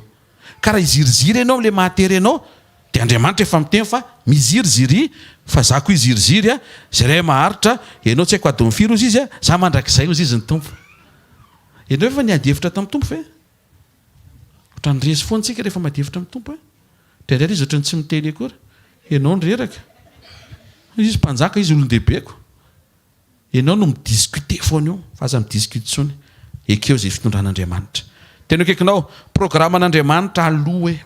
[SPEAKER 1] karaha iziriziry ianao le mahatery anao de Andriamanitra efa miteny fa miziriziry fa zako iziriziry a zay ray maharitra ianao tsy haiko adiny firy ozy izy a za mandrakizay ozy izy ny tompo ianao efa niadevitra tamin'ny tompo fe ohatrany rezy foana tsika rehefa madevitra amin'ny tompo de indray izy ohatrany tsy miteny akory ianao nyreraka izy mpanjaka izy olon-dehibeko ianao no midiscuter foana io fa aza midiscute tsony ekeo zay fitondran'Andriamanitra tena akaikinao programan'Andriamanitra aloha e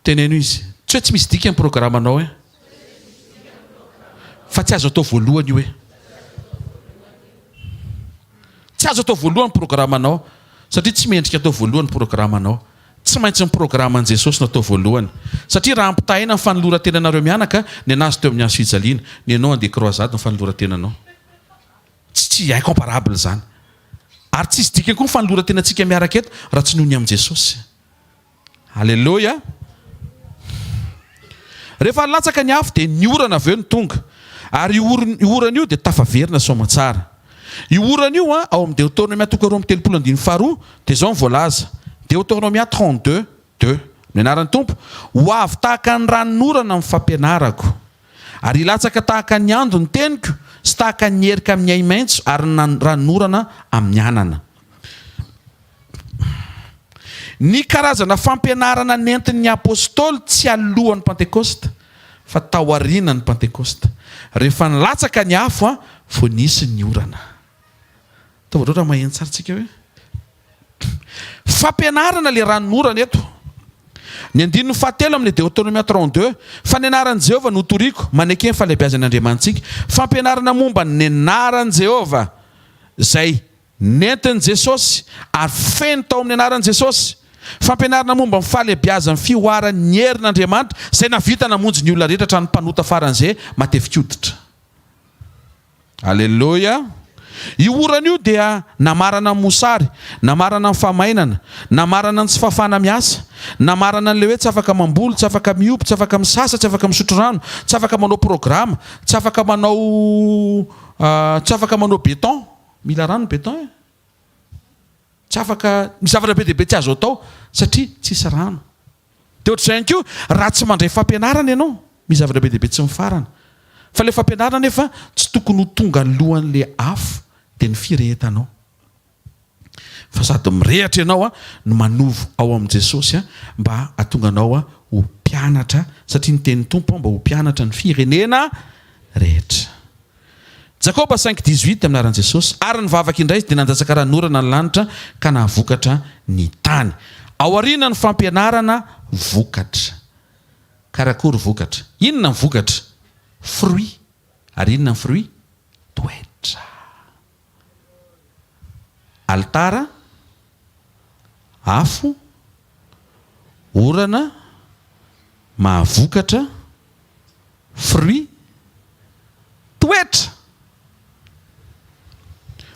[SPEAKER 1] teneno izy tsy hoe tsy misy dika amin'ny programanao e fa tsy azo atao voalohany io e tsy azo atao voalohany programanao satria tsy mendrika atao voalohany programanao tsy maintsy ny programan Jesosy natao voalohany satria raha ampitahina ny fanoloran-tenanareo mianaka ny anazy teo amin'ny hazo fijaliana ny ianao andeha croisade ny fanoloran-tenanao tsy incomparable zany ary tsisy dikany koa ny fanoloran-tenantsika miaraka eto raha tsy nohony amin'i Jesosy alleloia rehefa latsaka ny afo dia ny orana avy eo ny tonga ary io orana io dia tafaverina somatsara io orana io ao amin'ny Deutéronomia 2:32 dia zao ny voalaza Deutéronomia 32:2 ny anaran'ny tompo ho avy tahaka ny ranon'orana amin'ny fampianarako ary ilatsaka tahaka ny ando ny teniko sy tahaka ny herika amin'ny ay maintso ary ranon'orana amin'ny anana ny karazana fampianarana nentin'ny apôstôly tsy alohan'ny Pentekosta fa taorianan'ny Pentekosta rehefa nilatsaka ny afo a vo nisy ny orana taovareo raha maheno tsara tsika hoe fampianarana le ranon'orana eto ny andininy fahatelo amin'ny Deutéronomia 32 fa ny anaran'i Jehovah no toriko manekeny falebiazan'Andriamanitsika fampianarana momba ny anaran'i Jehovah zay nentin'i Jesosy ary feno tao amin'ny anaran'i Jesosy fampianarana momba ny fahalebiazan'ny fioaran'ny herin'Andriamanitra zay navita namonjy ny olona rehetra hatramin'ny mpanota faran'izay matevika hoditra alleloia io orana io dia namarana ny mosary namarana ny famainana namarana ny tsy fahafahana miasa namarana n'le hoe tsy afaka mamboly tsy afaka miompy tsy afaka misasa tsy afaka misotro rano tsy afaka manao programa tsy afaka manao béton mila rano béton e tsy afaka misavatra be dehibe tsy azo atao satria tsisy rano de ohatr'izay ko raha tsy mandray fampianarana ianao mizavatra be dehibe tsy mifarana fa le fampianarana nefa tsy tokony ho tonga alohan'le afo dia ny firehetanao fa sady mirehatra ianao a no manovo ao amin'i Jesosy a mba atonga anao a ho mpianatra satria ny tenin'ny tompo mba ho mpianatra ny firenena rehetra Jakoba 5:18 amin'ny anaran'i Jesosy ary ny vavaka indray dia nandatsaka ranon'orana ny lanitra ka nahavokatra ny tany ao aoriana ny fampianarana vokatra karakory vokatra inona ny vokatra fruit ary inona ny fruit toetra altara afo orana mahavokatra fruit toetra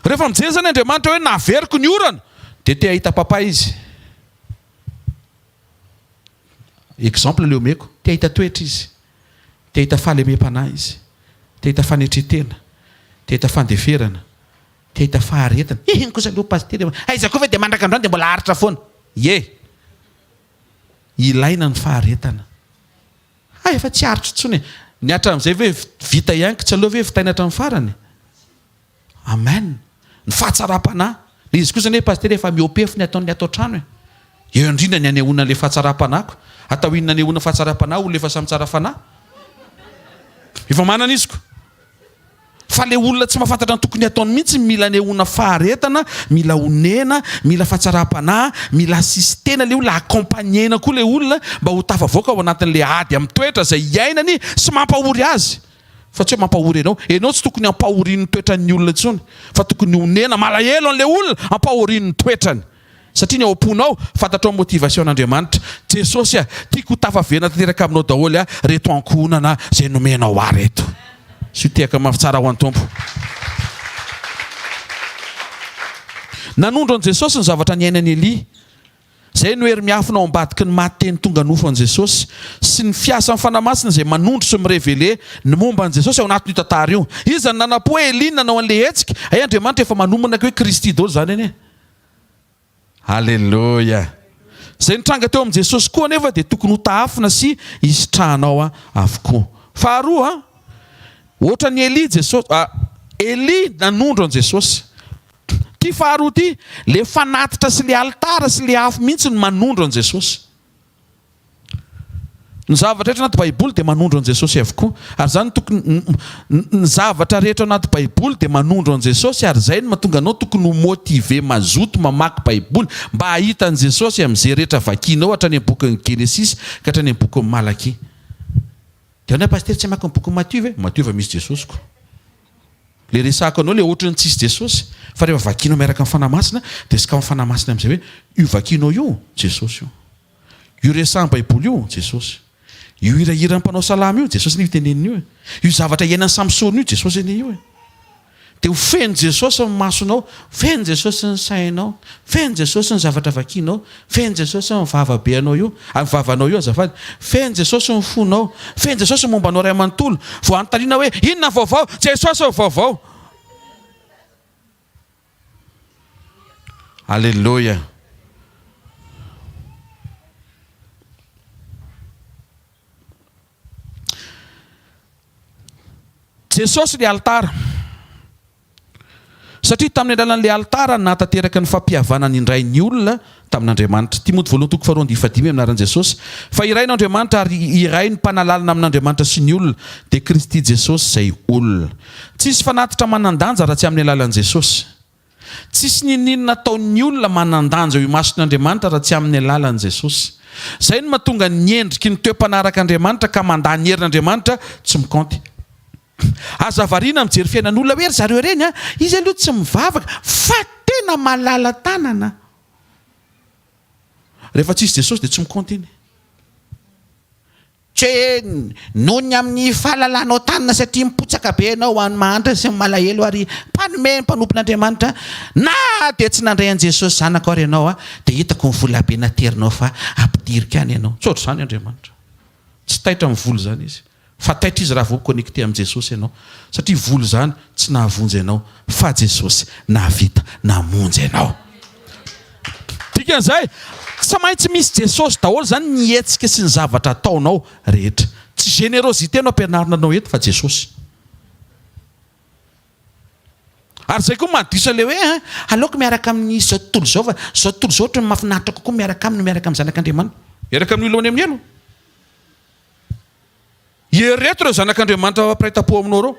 [SPEAKER 1] rehefa mijery zany Andriamanitra hoe naveriko ny orana dia te ahita papa izy exemple le omeko te ahita toetra izy te ahita fahalemem-panahy izy te ahita fanetretena te ahita fandeferana te ahita faharetana iny kosa leo paster aiza koa ve dia mandraka androany dia mbola haritra foana ilaina ny faharetana efa tsy haritra tsony ny hatramin'izay ve vita ihany tsy aloha ve vitaina hatramin'ny farany amen ny fahatsara-panahy le izy kosa ne paster efa miopefony ataony atao trano eo indrindra ny anehoana le fahatsara-panahiko atao inona anehoana fahatsara-panahy olona efa samy tsara fanahy efa manana izy ko fa le olona tsy mahafantatra ny tokony ataony mihitsy mila anehoana faharetana mila onena mila fahatsara-panahy mila asistena le olona accompagnena koa le olona mba ho tafavoaka ao anatin'le ady amin'ny toetra zay iainany sy mampahory azy fa tsy hoe mampahory ianao tsy tokony ampahorian'ny toetran'ny olona intsony fa tokony onena malahelo an'le olona ampahorian'ny toetrany satria ny ao am-ponao fantatrao motivation n'Andriamanitra Jesosy tiako tafaverina tanteraka aminao daholo reto ankonana zay nomenao reto sy tehaka mafitsara ho an'ny tompo nanondro an' Jesosy ny zavatra ny ainany Eli zay no hery miafinao ambadiky ny mahateny tonga nofo an Jesosy sy ny fiasa amin'ny fanamasina zay manondro sy mirevele ny momba an Jesosy ao anatin'io tantara io. Izy zany nanapo Eli nanao an'le hetsika, ay Andriamanitra efa manomana hoe Kristy daholo zany anie. Halleluja. Zay nitranga teo amin'ny Jesosy koa nefa dia tokony ho taafina sy hisitrahanao avokoa. Faharoa, ohatra ny Eli Jesosy, Eli nanondro an Jesosy. Ty faharoa ty, le fanatitra sy le altara sy le afo mihitsy ny manondro an Jesosy. Ny zavatra rehetra anaty Baiboly dia manondro an Jesosy avokoa. Ary zany tokony ny zavatra rehetra anaty Baiboly dia manondro an Jesosy, ary zay no mahatonga anao tokony ho motive mazoto mamaky Baiboly mba hahita an Jesosy amin'izay rehetra vakianao hatrany amin'ny boky ny Genesis ka hatrany amin'ny boky ny Malaki. Dia anao pasteur tsy hamaky ny boky Matthieu ve? Matthieu efa misy Jesosy koa. Le resako anao le ohatrany tsisy Jesosy, fa rehefa vakianao miaraka amin'ny fanamasina dia sika amin'ny fanamasina amin'izay hoe io vakianao io Jesosy io. Io resahan'ny Baiboly io Jesosy. Io hirahira mpanao salama io Jesosy ny teneniny io. Io zavatra iainan'ny Samsony io Jesosy anie io. Dia ho feno Jesosy amin'ny masonao, feno Jesosy ny sainao, feno Jesosy ny zavatra vakianao, feno Jesosy ny vavabeanao io, amin'ny vavanao io azafady, feno Jesosy ny fonao, feno Jesosy ny mombanao ray amanontolo. Vao anontaniana hoe inona vaovao? Jesosy ny vaovao. Alleluia. Jesosy le altara. Satria tamin'ny alalan'le altara nahatanteraka ny fampihavanany indray ny olona tamin'Andriamanitra. Timoty 2:4-5 aminaran'i Jesosy. Fa iray n'Andriamanitra ary iray ny mpanalalina amin'Andriamanitra sy ny olona dia Kristy Jesosy zay olona. Tsisy fanatitra manandanja raha tsy amin'ny alalan'i Jesosy. Tsisy ninina nataon'ny olona manandanja io mason'Andriamanitra raha tsy amin'ny alalan'i Jesosy. Zay no mahatonga ny endriky ny toe-panaraka Andriamanitra ka mandany herin'Andriamanitra tsy mikanty. Aza variana mijery fiainan'olona hoe ry zareo reny izy aloha tsy mivavaka fa tena malala tanana. Rehefa tsisy Jesosy dia tsy mikanty iny. Tsy hoe noho ny amin'ny fahalalanao tanana satria mipotsaka be ianao ho an'ny mahantra sy malahelo ary mpanome mpanompon'Andriamanitra na dia tsy nandray an Jesosy zanaka ary ianao dia hitako ny vola be naterinao fa ampidirika any ianao. Tsy ohatry izany Andriamanitra. Tsy taitra amin'ny vola zany izy. Fa taitra izy raha vao connecté amin'ny Jesosy ianao. Satria vola zany tsy nahavonjy ianao fa Jesosy nahavita namonjy ianao. Dikan'izay tsy maintsy misy Jesosy daholo zany ny hetsika sy ny zavatra ataonao rehetra. Tsy générosité no ampianarina anao eto fa Jesosy. Ary zay koa mandiso le hoe aleoko miaraka amin'ny zao tontolo zao fa zao tontolo zao ohatry ny mahafinaritra kokoa miaraka aminy miaraka amin'ny zanak'Andriamanitra. Miaraka amin'ny ilony amin'ny elo. Ireto ireo zanak'Andriamanitra ampiraita-po aminao reo.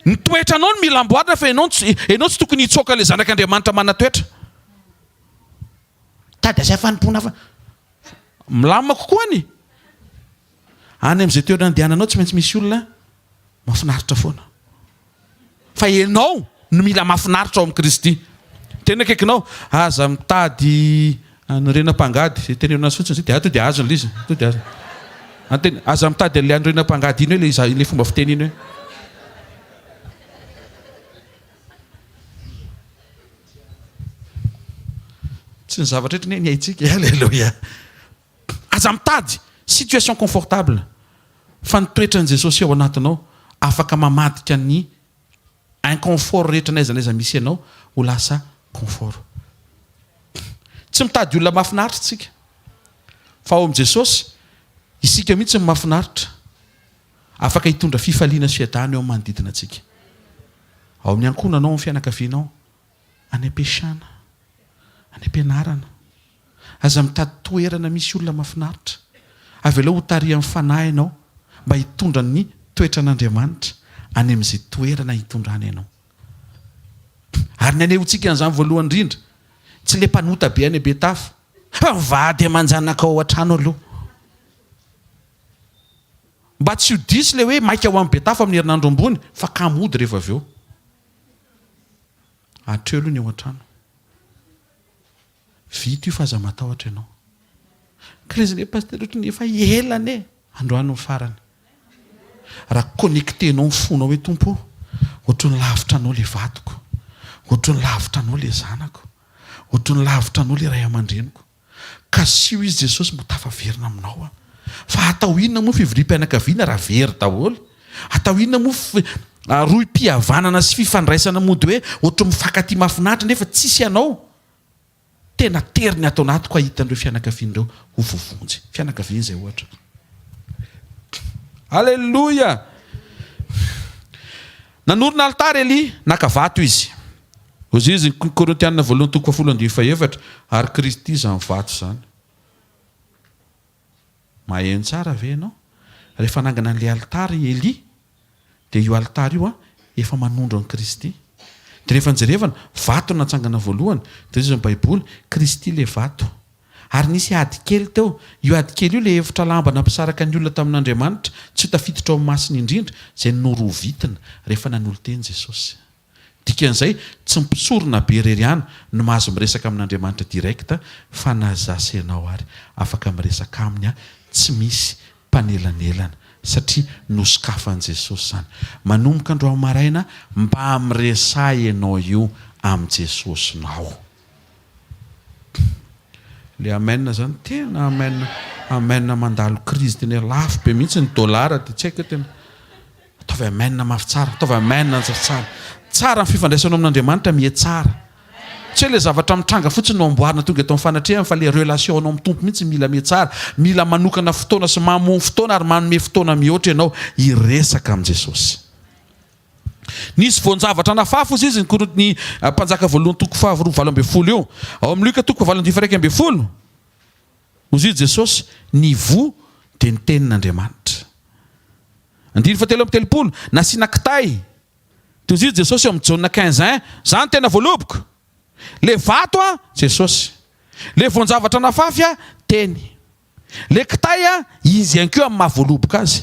[SPEAKER 1] Ny toetra anao no mila amboarina fa ianao tsy tokony hitsoaka le zanak'Andriamanitra manatoetra. Tady asa fanimpona fa milamina kokoa any. Any amin'izay toerana andehananao tsy maintsy misy olona mahafinaritra foana. Fa ianao no mila mahafinaritra ao amin'ny Kristy. Tena akaikinao aza mitady ny renam-pangady. Tena anazy fotsiny dia dia azo ny izy. Aza mitady an'ilay andro renam-pangady iny hoe ilay fomba fiteny iny hoe. Tsy ny zavatra rehetra ny haitsika. Alléluia. Aza mitady situation confortable fa nitoetra ny Jesosy ao anatinao afaka mamadika ny inconfort rehetra n'aiza n'aiza misy ianao ho lasa confort. Tsy mitady olona mahafinaritra tsika fa ao amin'i Jesosy isika mihitsy ny mahafinaritra afaka hitondra fifaliana sy fiadana eo amin'ny manodidina antsika. Ao amin'ny ankonanao amin'ny fianakavianao any am-piasana any am-pianarana aza mitady toerana misy olona mahafinaritra avy eo ho taria amin'ny fanahy ianao mba hitondra ny toetra n'Andriamanitra any amin'izay toerana hitondrana ianao. Ary ny anehontsika an'izany voalohany indrindra tsy le mpanota be any Betafo fa mivady aman-janaka ao an-trano aloha. Mba tsy ho disy le hoe maika ho amin'ny Betafo amin'ny herinandro ambony fa kamody rehefa avy eo. Atreo aloha ny ao an-trano. Vita io fa aza matahotra ianao. Krezine pasteur ohatry ny efa elane androany ny farany. Raha connectenao ny fonao hoe tompo ohatry ny lavitra anao le vatoko, ohatry ny lavitra anao le zanako, ohatry ny lavitra anao le ray aman-dreniko, ka sio izy Jesosy mbo tafaverina aminao a. Fa atao inona moa fivoriam-pianakaviana raha very daholo? Atao inona moa roim-pihavanana sy fifandraisana mody hoe ohatra mifankaty mahafinaritra nefa tsisy anao? Tena teriny atao anaty ko ahitan'ireo fianakaviana ireo ho vovonjy. Fianakaviana izay ohatra. Alleluia! Nanorina altara Eli, naka vato izy. Hozy izy Korintiana 2:14 ary Kristy izany vato izany. Maheno tsara ve ianao? Rehefa nangana an'ilay altara Eli, dia io altara io efa manondro an'i Kristy. Dia rehefa nijerevana vato natsangana voalohany, dia izy ny Baiboly, Kristy ilay vato. Ary nisy ady kely teo, io ady kely io ilay hevitra lamba nampisaraka ny olona tamin'Andriamanitra, tsy ho tafiditra ao amin'ny masiny indrindra, izay norovitina rehefa nanolo-teny Jesosy. Dikan'izay tsy mpisorona be rery ihany no mahazo miresaka amin'Andriamanitra direkta, fa nazasa ianao ary afaka miresaka aminy tsy misy mpanelanelana, satria nosokafan'i Jesosy zany. Manomboka andro maraina mba miresah ianao io amin'i Jesosy nao. Le amen zany tena amen mandalo krizy tena lafo be mihitsy ny dolara dia tsy haiko tena. Ataovy amen mafy tsara, ataovy amen tsara. Tsara ny fifandraisanao amin'Andriamanitra mihe tsara. Tsy hoe le zavatra mitranga fotsiny no amboarina tonga eto amin'ny fanatrehana, fa le relation anao amin'ny tompo mihitsy mila mihe tsara. Mila manokana fotoana sy mamono fotoana ary manome fotoana mihoatra ianao hiresaka amin'i Jesosy. Nisy voan-javatra nafafo izy ny mpanjaka voalohany toko 5:20 io. Ao amin'ny Luka toko 7:1. Hozy izy Jesosy, ny vo dia ny tenin'Andriamanitra. 9:30 nasiana kitay. Dia hozy izy Jesosy eo amin'ny Jauna 15:1, zany tena voaloboko. Le vato Jesosy. Le voan-javatra nafafy teny. Le kitay izy ihany koa amin'ny mahavoaloboka azy.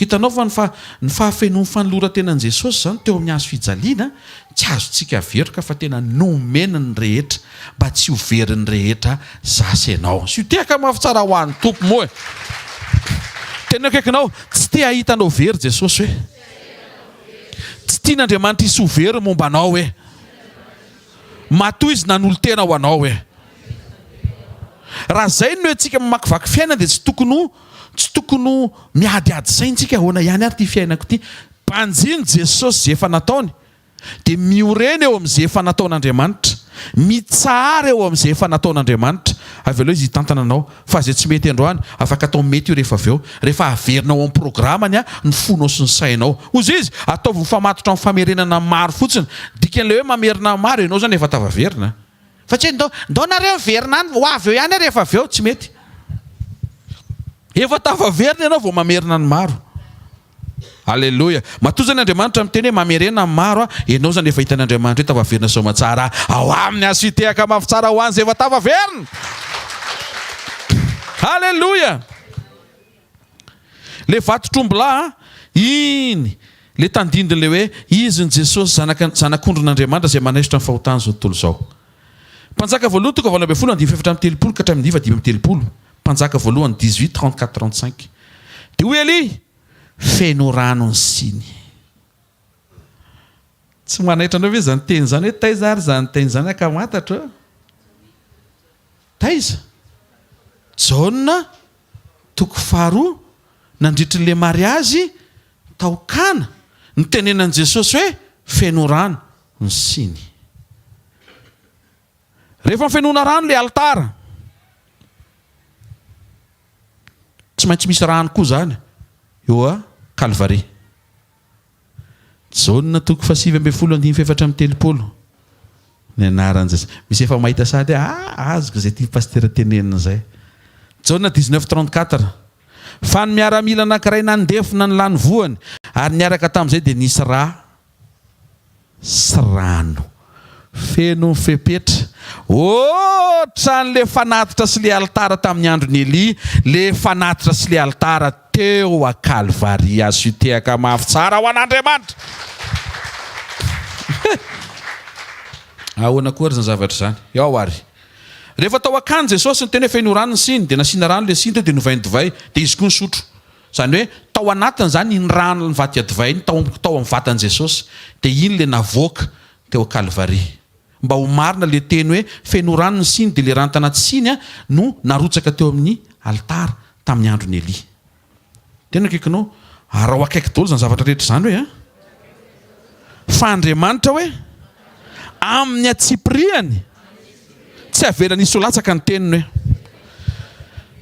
[SPEAKER 1] Hitanao fa ny fahafenoan'ny fanoloran-tenan'i Jesosy zany teo amin'ny hazo fijaliana, tsy azontsika veroka fa tena nomena ny rehetra mba tsy ho veriny rehetra zasy ianao. Sy ho tehaka mafy tsara ho an'ny tompo moa. Tena akaikinao, tsy te hahitanao very Jesosy hoe. Tsy tian'Andriamanitra hisy ho very momba anao hoe. Matoa izy nanolo-tena ho anao hoe. Raha izay no hoe tsika mamakivaky fiaina dia tsy tokony miadiady saintsika ahoana ihany ary ty fiainako ty. Mpanjiny Jesosy zay efa nataony, dia miorena eo amin'izay efa nataon'Andriamanitra, mitsahara eo amin'izay efa nataon'Andriamanitra. Avy aloha izy hitantana anao fa zay tsy mety androany afaka atao mety io rehefa avy eo, rehefa averinao amin'ny programany ny fonao sy ny sainao. Hozy izy ataovy mifamatotra amin'ny famerenana maro fotsiny, dikan'ilay hoe mamerina maro ianao zany efa tavaverina. Fa tsy ndao nareo miverina any ho avy eo ihany rehefa avy eo, tsy mety. Efa tavaverina ianao vao mamerina ny maro. Alleluia. Matoa zany Andriamanitra miteny hoe mamerena ny maro, ianao zany efa hitan'Andriamanitra hoe tavaverina soa tsara ao amin'ny azo fitehaka mafy tsara ho an'izay efa tavaverina. Alleluia. Le vato trombola iny le tandindiny le hoe izy ny Jesosy zanak'ondron'Andriamanitra izay manaisitra ny fahotana zao tontolo izao. Mpanjaka voalohany toko 20:7-30 ka 5:30. Mpanjaka voalohany 18:34-35. Dia hoy Eli, feno rano ny siny. Tsy manaitra anao hoe zany teny zany hoe taiza ary zany teny zany akamantatra. Taiza? Jauna toko 2 nandritry le mariazy tao Kana, ny tenenan'i Jesosy hoe feno rano ny siny. Rehefa fenoana rano le altara, tsy maintsy misy rano koa zany eo Calvary. Jauna toko 7:30 ny anaran'i Jesosy. Misy efa mahita sady azoko izay tia pasteur tenenina izay. Jauna 19:34. Fa ny miaramila anankiray nandefina ny lany voany, ary niaraka tamin'izay dia nisy sy rano feno fepetra. Ohatran'le fanatitra sy le altara tamin'ny andron'ny Eli, le fanatitra sy le altara teo a Calvary. Azo hitehaka mafy tsara ho an'Andriamanitra. Ahoana koa zany zavatra zany? Ao ary. Rehefa tao akany Jesosy ny teny hoe feno rano ny siny, dia nasiana rano le siny teo dia novainy divay, dia izy koa nisotro. Zany hoe tao anatiny zany ny rano ny vaty a divay tao amin'ny vatan'i Jesosy, dia iny le navoaka teo Calvary. mba ho marina le teny hoe fenoranony ny siny dia le rano tanaty siny no narotsaka teo amin'ny altara tamin'ny androny Eli. Tena akaikinao ara ho akaiky daholo zany zavatra rehetra zany hoe fa Andriamanitra hoe amin'ny atsipriany tsy avelany isolatsaka ny teniny hoe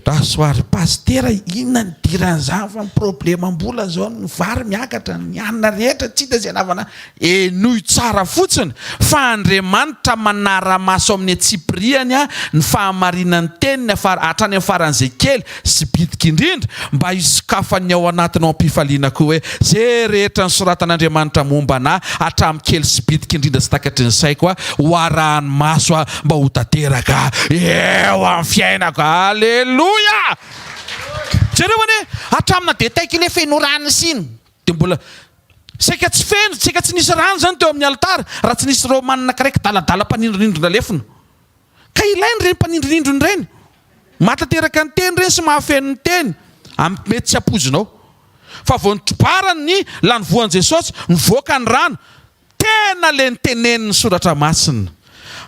[SPEAKER 1] rasoary pastera inona ny diran'izany fa ny problema-mbola zao ny vary miakatra ny anina rehetra tsy hita zay anavana enoy tsara fotsiny fa Andriamanitra manara-maso amin'ny atsipriany ny fahamarinany teniny hatrany amin'ny faran'izay kely sy bitika indrindra mba hisokafany ao anatiny ao am-pifaliana koa hoe zay rehetra ny soratan'Andriamanitra momba na hatramin'ny kely sy bitika indrindra sy takatry ny saiko ho arahany maso mba ho tanteraka eo amin'ny fiainako. Alleluia. Jereo hoe hatramina detail kely fenoran'ny siny dia mbola saika tsy feno, saika tsy nisy rano zany teo amin'ny altara raha tsy nisy reo manana karaiky daladala mpanindrinindrona lefina ka ilainy reny mpanindrinindrony reny matateraka ny teny reny sy mahafeno ny teny mety tsy apozinao fa vao nitrobarany ny lanyvoan'i Jesosy nivoaka ny rano tena le niteneniny soratra masina.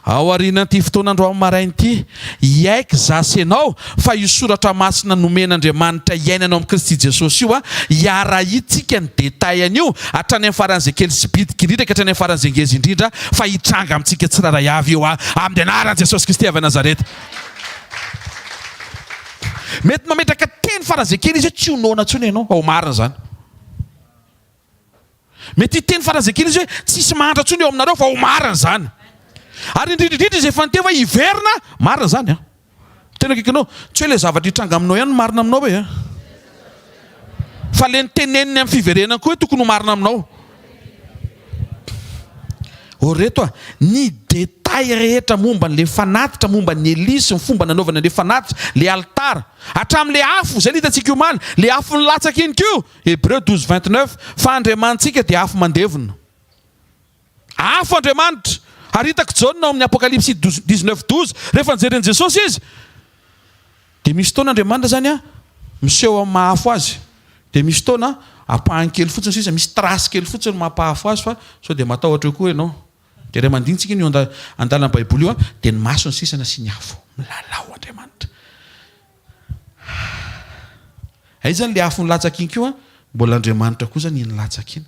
[SPEAKER 1] Ao aorianan'ity fotoanandro amin'ny maraina ity iaika zasy ianao fa io soratra masina nomen'Andriamanitra iainanao amin'ny Kristy Jesosy io hiarahitsika ny detail an'io hatrany amin'ny faran'izay kely sy bitika indrindra ka hatrany amin'ny faran'izay ngeza indrindra fa hitranga amintsika tsiraray avy io amin'ny anaran'i Jesosy Kristy avy Nazareta. Mety mametraka teny faran'izay kely izy hoe tsy honona intsony ianao ao marina zany. Mety teny faran'izay kely izy hoe tsisy mahantra intsony eo aminareo fa ao marina zany. Ary indrindrindrindra izay fantefa hiverina marina zany tena akaikinao tsy hoe le zavatra hitranga aminao ihany marina aminao hoe fa le niteneniny amin'ny fiverenana koa hoe tokony ho marina aminao. Reto ny detail rehetra momba n'le fanatitra momba ny Elisy ny fomba nanaovana le fanatitra le altara hatramin'le afo zay hitantsika io maly le afo nilatsaka iny kio Hébreux 12:29 fa Andriamanitsika dia afo mandevona afo Andriamanitra. Ary hitako jaonina ao amin'ny Apokalipsy 19:12 rehefa nijeren'i Jesosy izy dia misy fotoana Andriamanitra zany miseho amin'ny mahafo azy dia misy fotoana apahany kely fotsiny sisa misy trasy kely fotsiny mampahafo azy fa sao dia matahotra eo koa ianao dia reha mandinitsika iny andalan'ny Baiboly io dia ny masony sisana sy ny afo milalao Andriamanitra. Ay zany le afo nilatsaka iny kio mbola Andriamanitra koa zany iny latsaka iny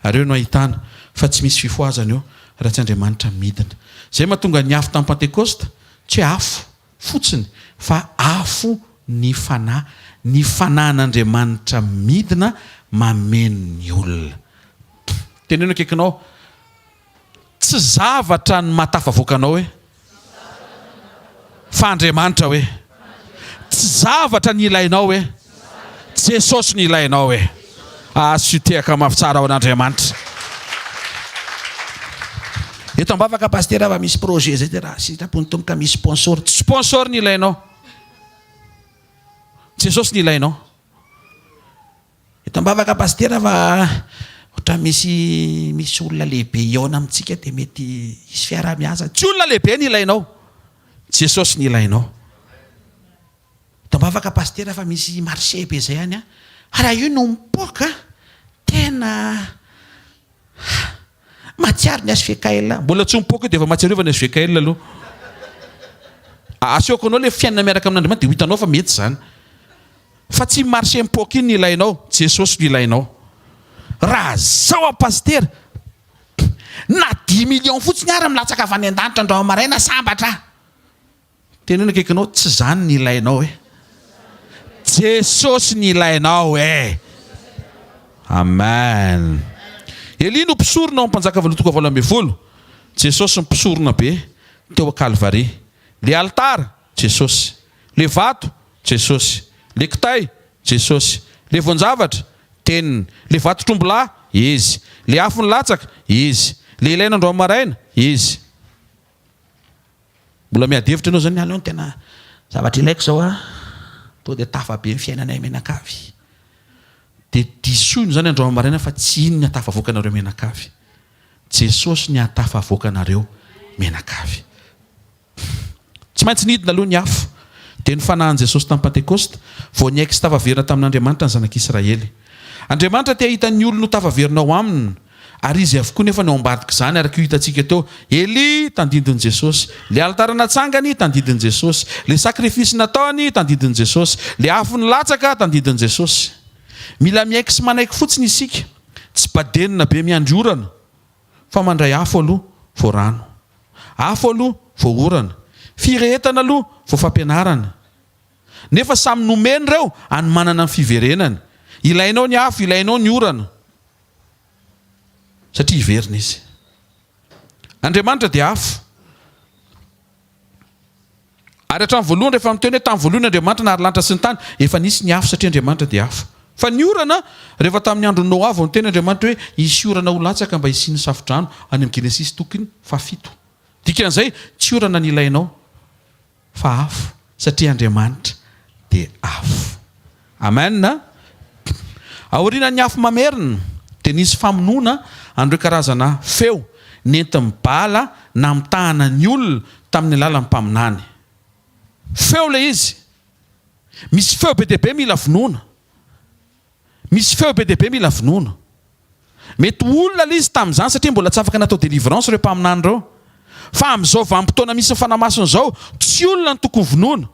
[SPEAKER 1] ary eo no ahitana fa tsy misy fifoazana eo raha tsy Andriamanitra midina. Zay mahatonga ny afo tamin'ny Pentekosta tsy afo fotsiny fa afo ny fanahy ny fanahin'Andriamanitra midina mameno ny olona. Teneno akaikinao tsy zavatra ny matafavoakanao hoe fa Andriamanitra hoe tsy zavatra ny ilainao hoe Jesosy ny ilainao hoe asutehaka mafy tsara ao an'Andriamanitra. Eto ambavaka pastera fa misy projet zay dia raha sitrapony tomboka misy sponsor ny ilainao Jesosy ny ilainao. Eto ambavaka pastera fa ohatra misy olona lehibe iona amintsika dia mety hisy fiara-miasa tsy olona lehibe ny ilainao Jesosy ny ilainao. Eto ambavaka pastera fa misy marché be zay ihany raha io no mipoaka tena matsiaro ny hvkl mbola tsy mipoaka dia efa matsiarova ny hvkl aloha aseoko anao le fiainana miaraka amin'Andriamanitra dia ho hitanao fa mety zany fa tsy marché mipoaka iny ny ilainao Jesosy ny ilainao. Raha zao pastera na 10 millions fotsiny ary milatsaka avy any an-danitra andro maraina sambatra tena eny akaikinao tsy zany ny ilainao hoe Jesosy ny ilainao amen. Eli no mpisorona ao mpanjaka valotoko valo ambin'ny folo Jesosy mpisorona be teo a-Kalvari. Le altara Jesosy, le vato Jesosy, le kitay Jesosy, le voan-javatra teniny, le vato trombolà izy, le afo nilatsaka izy, le ilaina andro maraina izy. Mbola miadevitra anao zany aleo tena zavatra ilaiko zao to dia tafa be ny fiainanay menakavy. Dia disoiny zany andro maraina fa tsy iny ny atafavoakanareo menakavy Jesosy ny atafavoakanareo menakavy. Tsy maintsy nidina aloha ny afo dia ny fanahin'i Jesosy tamin'ny Pentekosta vao niaiky sy tafaverina tamin'Andriamanitra ny zanak'Israely. Andriamanitra te hahita ny olona ho tafaverinao aminy Ary izy avokoa nefa ny ao ambadika izany araka io hitantsika teo, Eli tandidin'i Jesosy, le altara natsangany tandidin'i Jesosy, le sakrifisy nataony tandidin'i Jesosy, le afo ny latsaka tandidin'i Jesosy. Mila miaiky sy manaiky fotsiny isika, tsy badenina be miandry orana, fa mandray afo aloha vao rano, afo aloha vao orana, firehetana aloha vao fampianarana. Nefa samy nomeny ireo any manana ny fiverenany. Ilainao ny afo, ilainao ny orana, satria hiverina izy. Andriamanitra dia afo. Ary hatramin'ny voalohany rehefa miteny hoe tamin'ny voalohany Andriamanitra nahary lanitra sy ny tany, efa nisy ny afo satria Andriamanitra dia afo. Fa ny orana rehefa tamin'ny andro Noa vao niteny Andriamanitra hoe hisy orana ho latsaka mba hisiany safodrano any amin'ny Genesis tokony 7. Dikan'izay tsy orana ny ilainao fa afo satria Andriamanitra dia afo. Amen. Aoriana ny afo mamerina dia nisy famonoana andreo karazana feo nentin'ny bala na mitahana ny olona tamin'ny alalan'ny mpaminany. Feo le izy. Misy feo be deaibe mila vonoana. Misy feo be deaibe mila vonoana. Mety olona le izy tamin'izany satria mbola tsy afaka natao délivrance ireo mpaminany ireo. Fa amin'izao vanim-potoana misy fanamason izao, tsy olona ny tokony vonoana.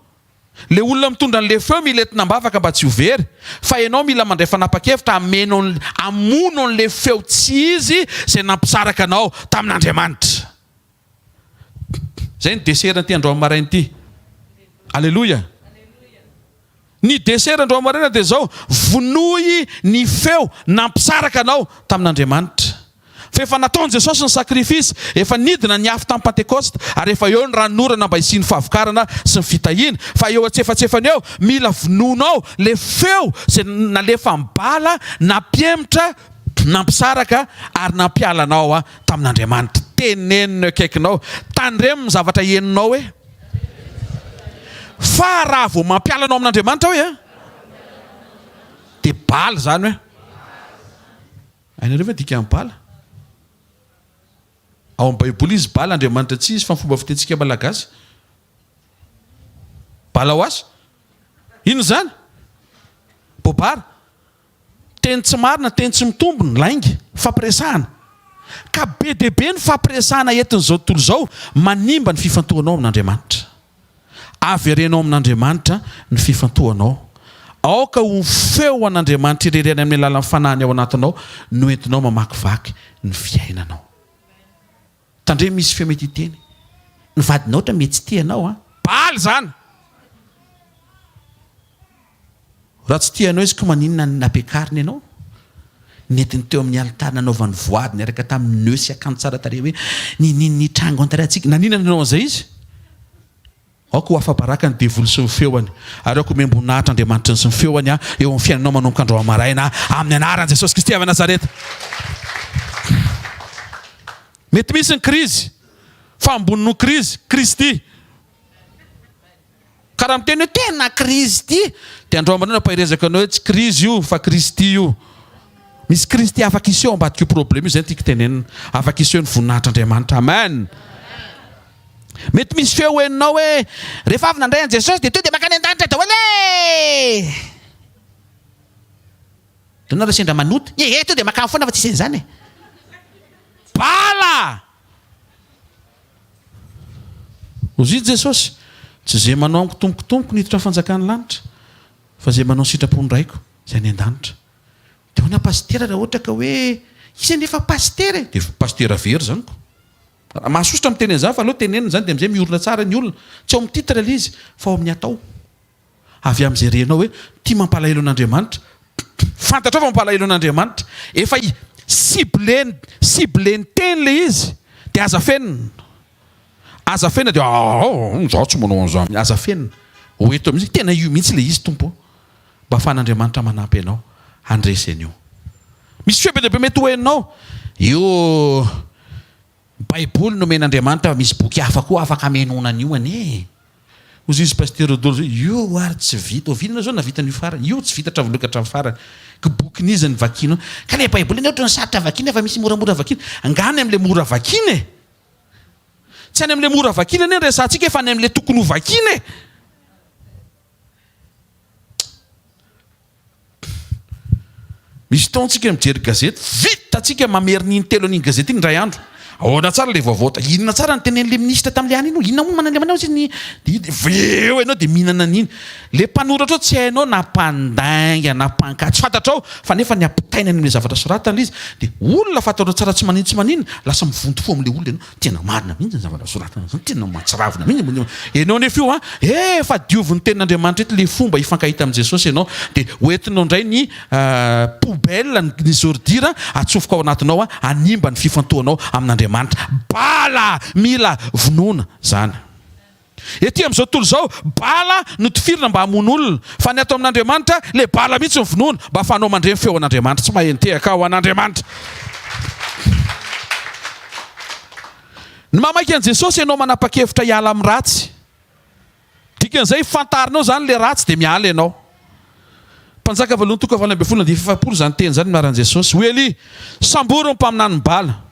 [SPEAKER 1] Le olona mitondra an'le feo mila entina mbavaka mba tsy ho very, fa ianao mila mandray fanapa-kevitra amono an'le feo tsy izy izay nampisaraka anao tamin'Andriamanitra. Zay ny desera ty andro amaraina ity. Alleluia. Ny desera andro amaraina dia zao, vonoy ny feo nampisaraka anao tamin'Andriamanitra. Fa efa nataon'i Jesosy ny sakrifisy, efa nidina ny afo tamin'ny Pentekosta, ary efa eo ny ranorana mba hisiany fahavokarana sy ny fitahiana. Fa eo antsefatsefany eo mila vononao le feo izay nalefa mbala, nampiemitra, nampisaraka ary nampialanao tamin'Andriamanitra. Tenenina akaikinao, tandremo ny zavatra heninao hoe. Fa raha vao mampialanao amin'Andriamanitra hoe, dia bala zany hoe. Ainareo ve dika amin'ny bala? Ao amin'ny Baiboly izy bala Andriamanitra tsy izy fa ny fomba fitentsika malagasy. Bala ho azy? Ino zany? Bobara. Teny tsy marina, teny tsy mitombona, laingy, fampiresahana. Ka be dia be ny fampiresahana entin'izao tontolo izao, manimba ny fifantohanao amin'Andriamanitra. Averenao amin'Andriamanitra ny fifantohanao. Aoka ho feo an'Andriamanitra irereny amin'ny alalan'ny fanahiny ao anatinao no entinao mamakivaky ny fiainanao. Tandre misy feo mety hiteny, ny vadinao ohatra mety tsy tianao baly zany. Raha tsy tianao izy ko maninona ny napiakariny ianao, netiny teo amin'ny alitary nanaovany voadiny araka tamin'ny nœud sy akanjo tsara tare hoe ny trango antaratsika naninana anao an'izay izy. Aoko ho afabaraka ny devoly sy ny feoany, ary aoko membonahitra Andriamanitra sy ny feoany eo amin'ny fiainanao manomboka andro amaraina amin'ny anaran'i Jesosy Kristy avy Nazareta. Mety misy ny krizy, fa ambonino krizy, Kristy. Karaha miteny hoe tena krizy ty, dia andro amarina paherezaka anao hoe tsy krizy io fa Kristy io. Misy Kristy afaka iseho ambadika io problème io, zay tiako tenenina, afaka iseho ny voninahitr'Andriamanitra. Amen. Mety misy feo heninao hoe rehefa avy nandray an'i Jesosy dia to dia makany an-danitra daholo e. Donao sendra manoto, to dia makany foana fa tsy isen'izany e. Bala! Ozy Jesosy, tsy zay manao amikotombokotomboko niditra fanjakany lanitra, fa zay manao sitrapony raiko, zay any an-danitra. Dia hoana pastera raha ohatra ka hoe isan'ny efa pastera e. Dia pastera very zany ko. Mahasosotra amin'ny tenen'izany fa aloha tenenina zany dia amin'izay miorina tsara ny olona. Tsy ao amin'ny titra ilay izy, fa ao amin'ny atao. Avy amin'izay renao hoe tia mampalahelo an'Andriamanitra, fantatrao fa mampalahelo an'Andriamanitra, efa cibleny teny le izy, dia azafenina. Azafenina dia zaho tsy manao an'izany. Azafenina. Ho eto amin'izay tena io mihitsy le izy tompo. Mba ahafahan'Andriamanitra manampy ianao handresy an'io. Misy feo be dia be mety ho henonao. Io Baiboly nomen'Andriamanitra, misy boky hafa koa afaka amenona an'io anie. Ozy izy pasteur Dolo io ary tsy vita. Ovinana zao navita n'io farany. Io tsy vita hatramin'ny lokatra amin'ny farany. Ka bokin'izy ny vakiana. Ka le Baiboly ny ohatra ny sarotra vakiana fa misy moramora vakiana. Angany amin'ilay mora vakiana e. Tsy any amin'ilay mora vakiana anie resantsika fa any amin'ilay tokony ho vakiana e. Misy taontsika mijery gazety, vita tatsika mameriny telo an'iny gazety iny ray andro ahoana tsara le vaovao inona tsara ny tenen'le ministra tam'le any iny inona moa manan'le manao izy veo ianao de mihinana an'iny le mpanoratra ao tsy hainao nampandainga nampankatsy fantatrao fa nefa ny ampitaina ny zavatra soratana izy de olona fantatrao tsara tsy manino lasa mivonto fo am'le olona ianao tena marina mihitsy ny zavatra soratana tena matsiravina mihitsy ianao nefa io fa dioviny tenin'Andriamanitra eto le fomba ifankahita amin'i Jesosy ianao de hoentinao indray ny poubelle ny zordira atsofoka ao anatinao animba ny fifantohanao amin'Andriamanitra bala mila vonoana zany ety am'izao tontolo zao bala no tifirina mba hamono olona fa ny atao amin'Andriamanitra le bala mihitsy ny vonoana mba afanao mandreny feo an'Andriamanitra tsy mahentehaka ao an'Andriamanitra ny mamaky an' Jesosy ianao manapa-kevitra hiala amin'ny ratsy dikan'izay fantarinao zany le ratsy de miala ianao mpanjaka voalohany toka valo ambin'ny folo na efapolo zany teny zany miaran' Jesosy Eli samboro mpaminany bala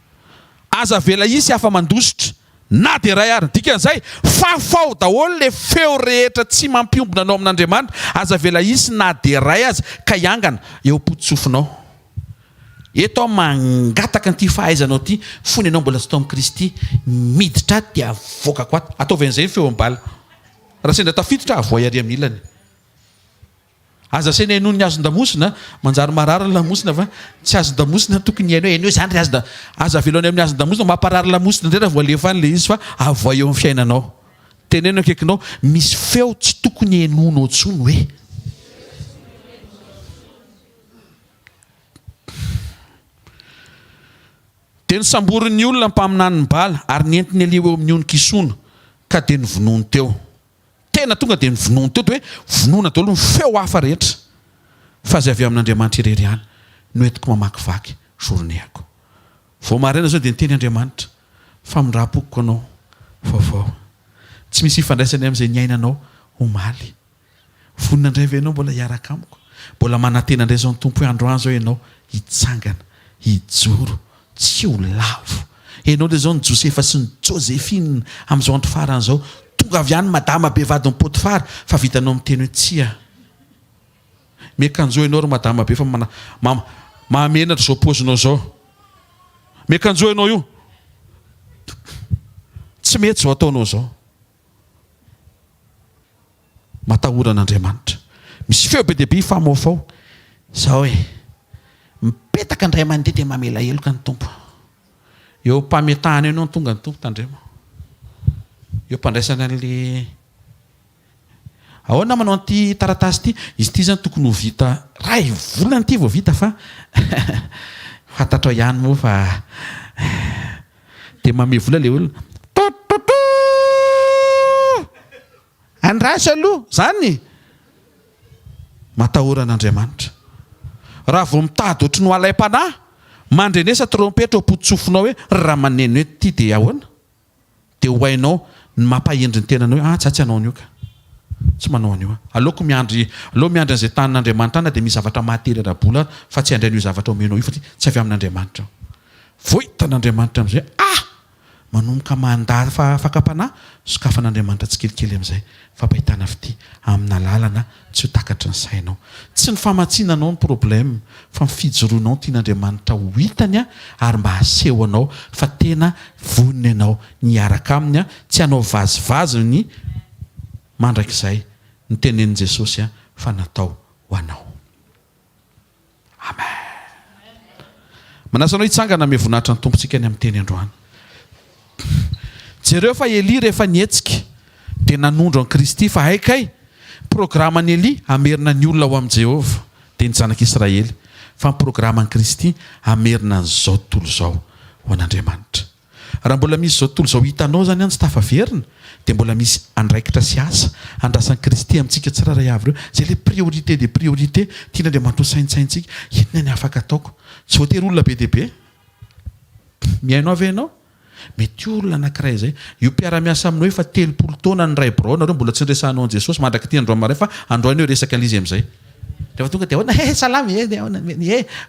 [SPEAKER 1] aza vela isy afa mandositra na de ray ary dikan'izay fafao daholo le feo rehetra tsy mampiombona anao amin'Andriamanitra aza vela isy na de ray azy ka hiangana eo potsofinao eto mangataka an'ity fahaizanao ty fony ianao mbola tsy tao amin'i Kristy miditra de avoakako ato ataovy an'izay feo ambala raha sendra tafiditra avoay ary amin'ny ilany aza saina hainao ny azon-damosina manjary marary lamosina fa tsy azon-damosina tokony hainao zany ry aza velony amin'ny azon-damosina mamparary lamosina indray raha voalefa any le izy fa avoay eo amin'ny fiainanao teneno akaikinao misy feo tsy tokony hainonao tsony hoe de nisamborin'ny olona mpaminany bala ary nientiny alia eo amin'ny onon-kisoana ka de ny vonoany teo tena tonga de ny vonoany teo de hoe vonoana daholo ny feo hafa rehetra fa zay avy amin'Andriamanitra irery ihany no entiko mamakivaky journéako vao maraina zao de niteny Andriamanitra famindra-pokoko anao vaovao tsy misy ifandraisany amin'izay niainanao omaly vonina indray ve ianao mbola hiaraka amiko mbola manantena indray zao ny tompo hoe androany zao ianao hitsangana hijoro tsy ho lavo ianao le zao ny Josefa sy ny Joséphine amin'izao andro faran'izao tonga avy any madama be vadiny Potifara fa vitanao miteny hoe tsia mekanjo ianao ry madama be fa mahamenatra zao pozinao zao mekanjo ianao io tsy mety zao ataonao zao matahoran'Andriamanitra misy feo be dehibe ifamaofao zao hoe mipetaka indray mandeha de mamela heloka ny tompo eo mpametahana ianao ny tonga ny tompo tandremo eo mpandraisana an'le ahoana manao an'ity taratasy ity izy ity zany tokony ho vita ray volana ity vao vita fa fantatrao ihany moa fa de mame vola le olona andrasa aloha zany matahoran'Andriamanitra raha vao mitady ohatry ny alaim-panahy mandrenesa trompetra potsofinao hoe raha maneno hoe ty de ahoana de ho hainao ny mampahendry ny tenanao hoe tsatsy anao an'io ka tsy manao an'io aleoko miandry an'izay tanin'Andriamanitra ana de misy zavatra mahatery arabola fa tsy handray an'io zavatra omenao io fa tsy avy amin'Andriamanitra voitan'Andriamanitra am'izay manomboka manda fakapanahy sokafan'Andriamanitra tsy kelikely am'izay fampahitana fity amina lalana tsy ho takatra ny sainao tsy ny famatsinanao ny problème fa mifijoroanao tian'Andriamanitra ho hitany ary mba haseho anao fa tena vonina ianao niaraka aminy tsy hanao vazivazy ny mandrakizay ny tenenin' Jesosy fa natao ho anao amen manasanao hitsangana me vonahitra ny tompontsika ny amin'ny teny androany jereo fa Eli rehefa nietsika de nanondro an Kristy fa haikay programany Eli amerina ny olona ho am' Jehova de ny zanak'Israely fa ny programany Kristy amerina an'izao tontolo zao ho an'Andriamanitra raha mbola misy zao tontolo zao hitanao zany any tsy tafaverina de mbola misy andraikitra sy asa andrasan'ny Kristy amintsika tsiraray avy reo zay le priorité de priorité tian'Andriamanitra ho sainsaintsika inona ny afaka ataoko tsy voatery olona be dehibe miainao avy ianao mety olona anankiray zay io mpiara-miasa aminao efa 30 taona ny ray braona reo mbola tsy nresanao an Jesosy mandraka ty androany maray fa androany eo resaka an'izy am'izay rehefa tonga de ahoana salamy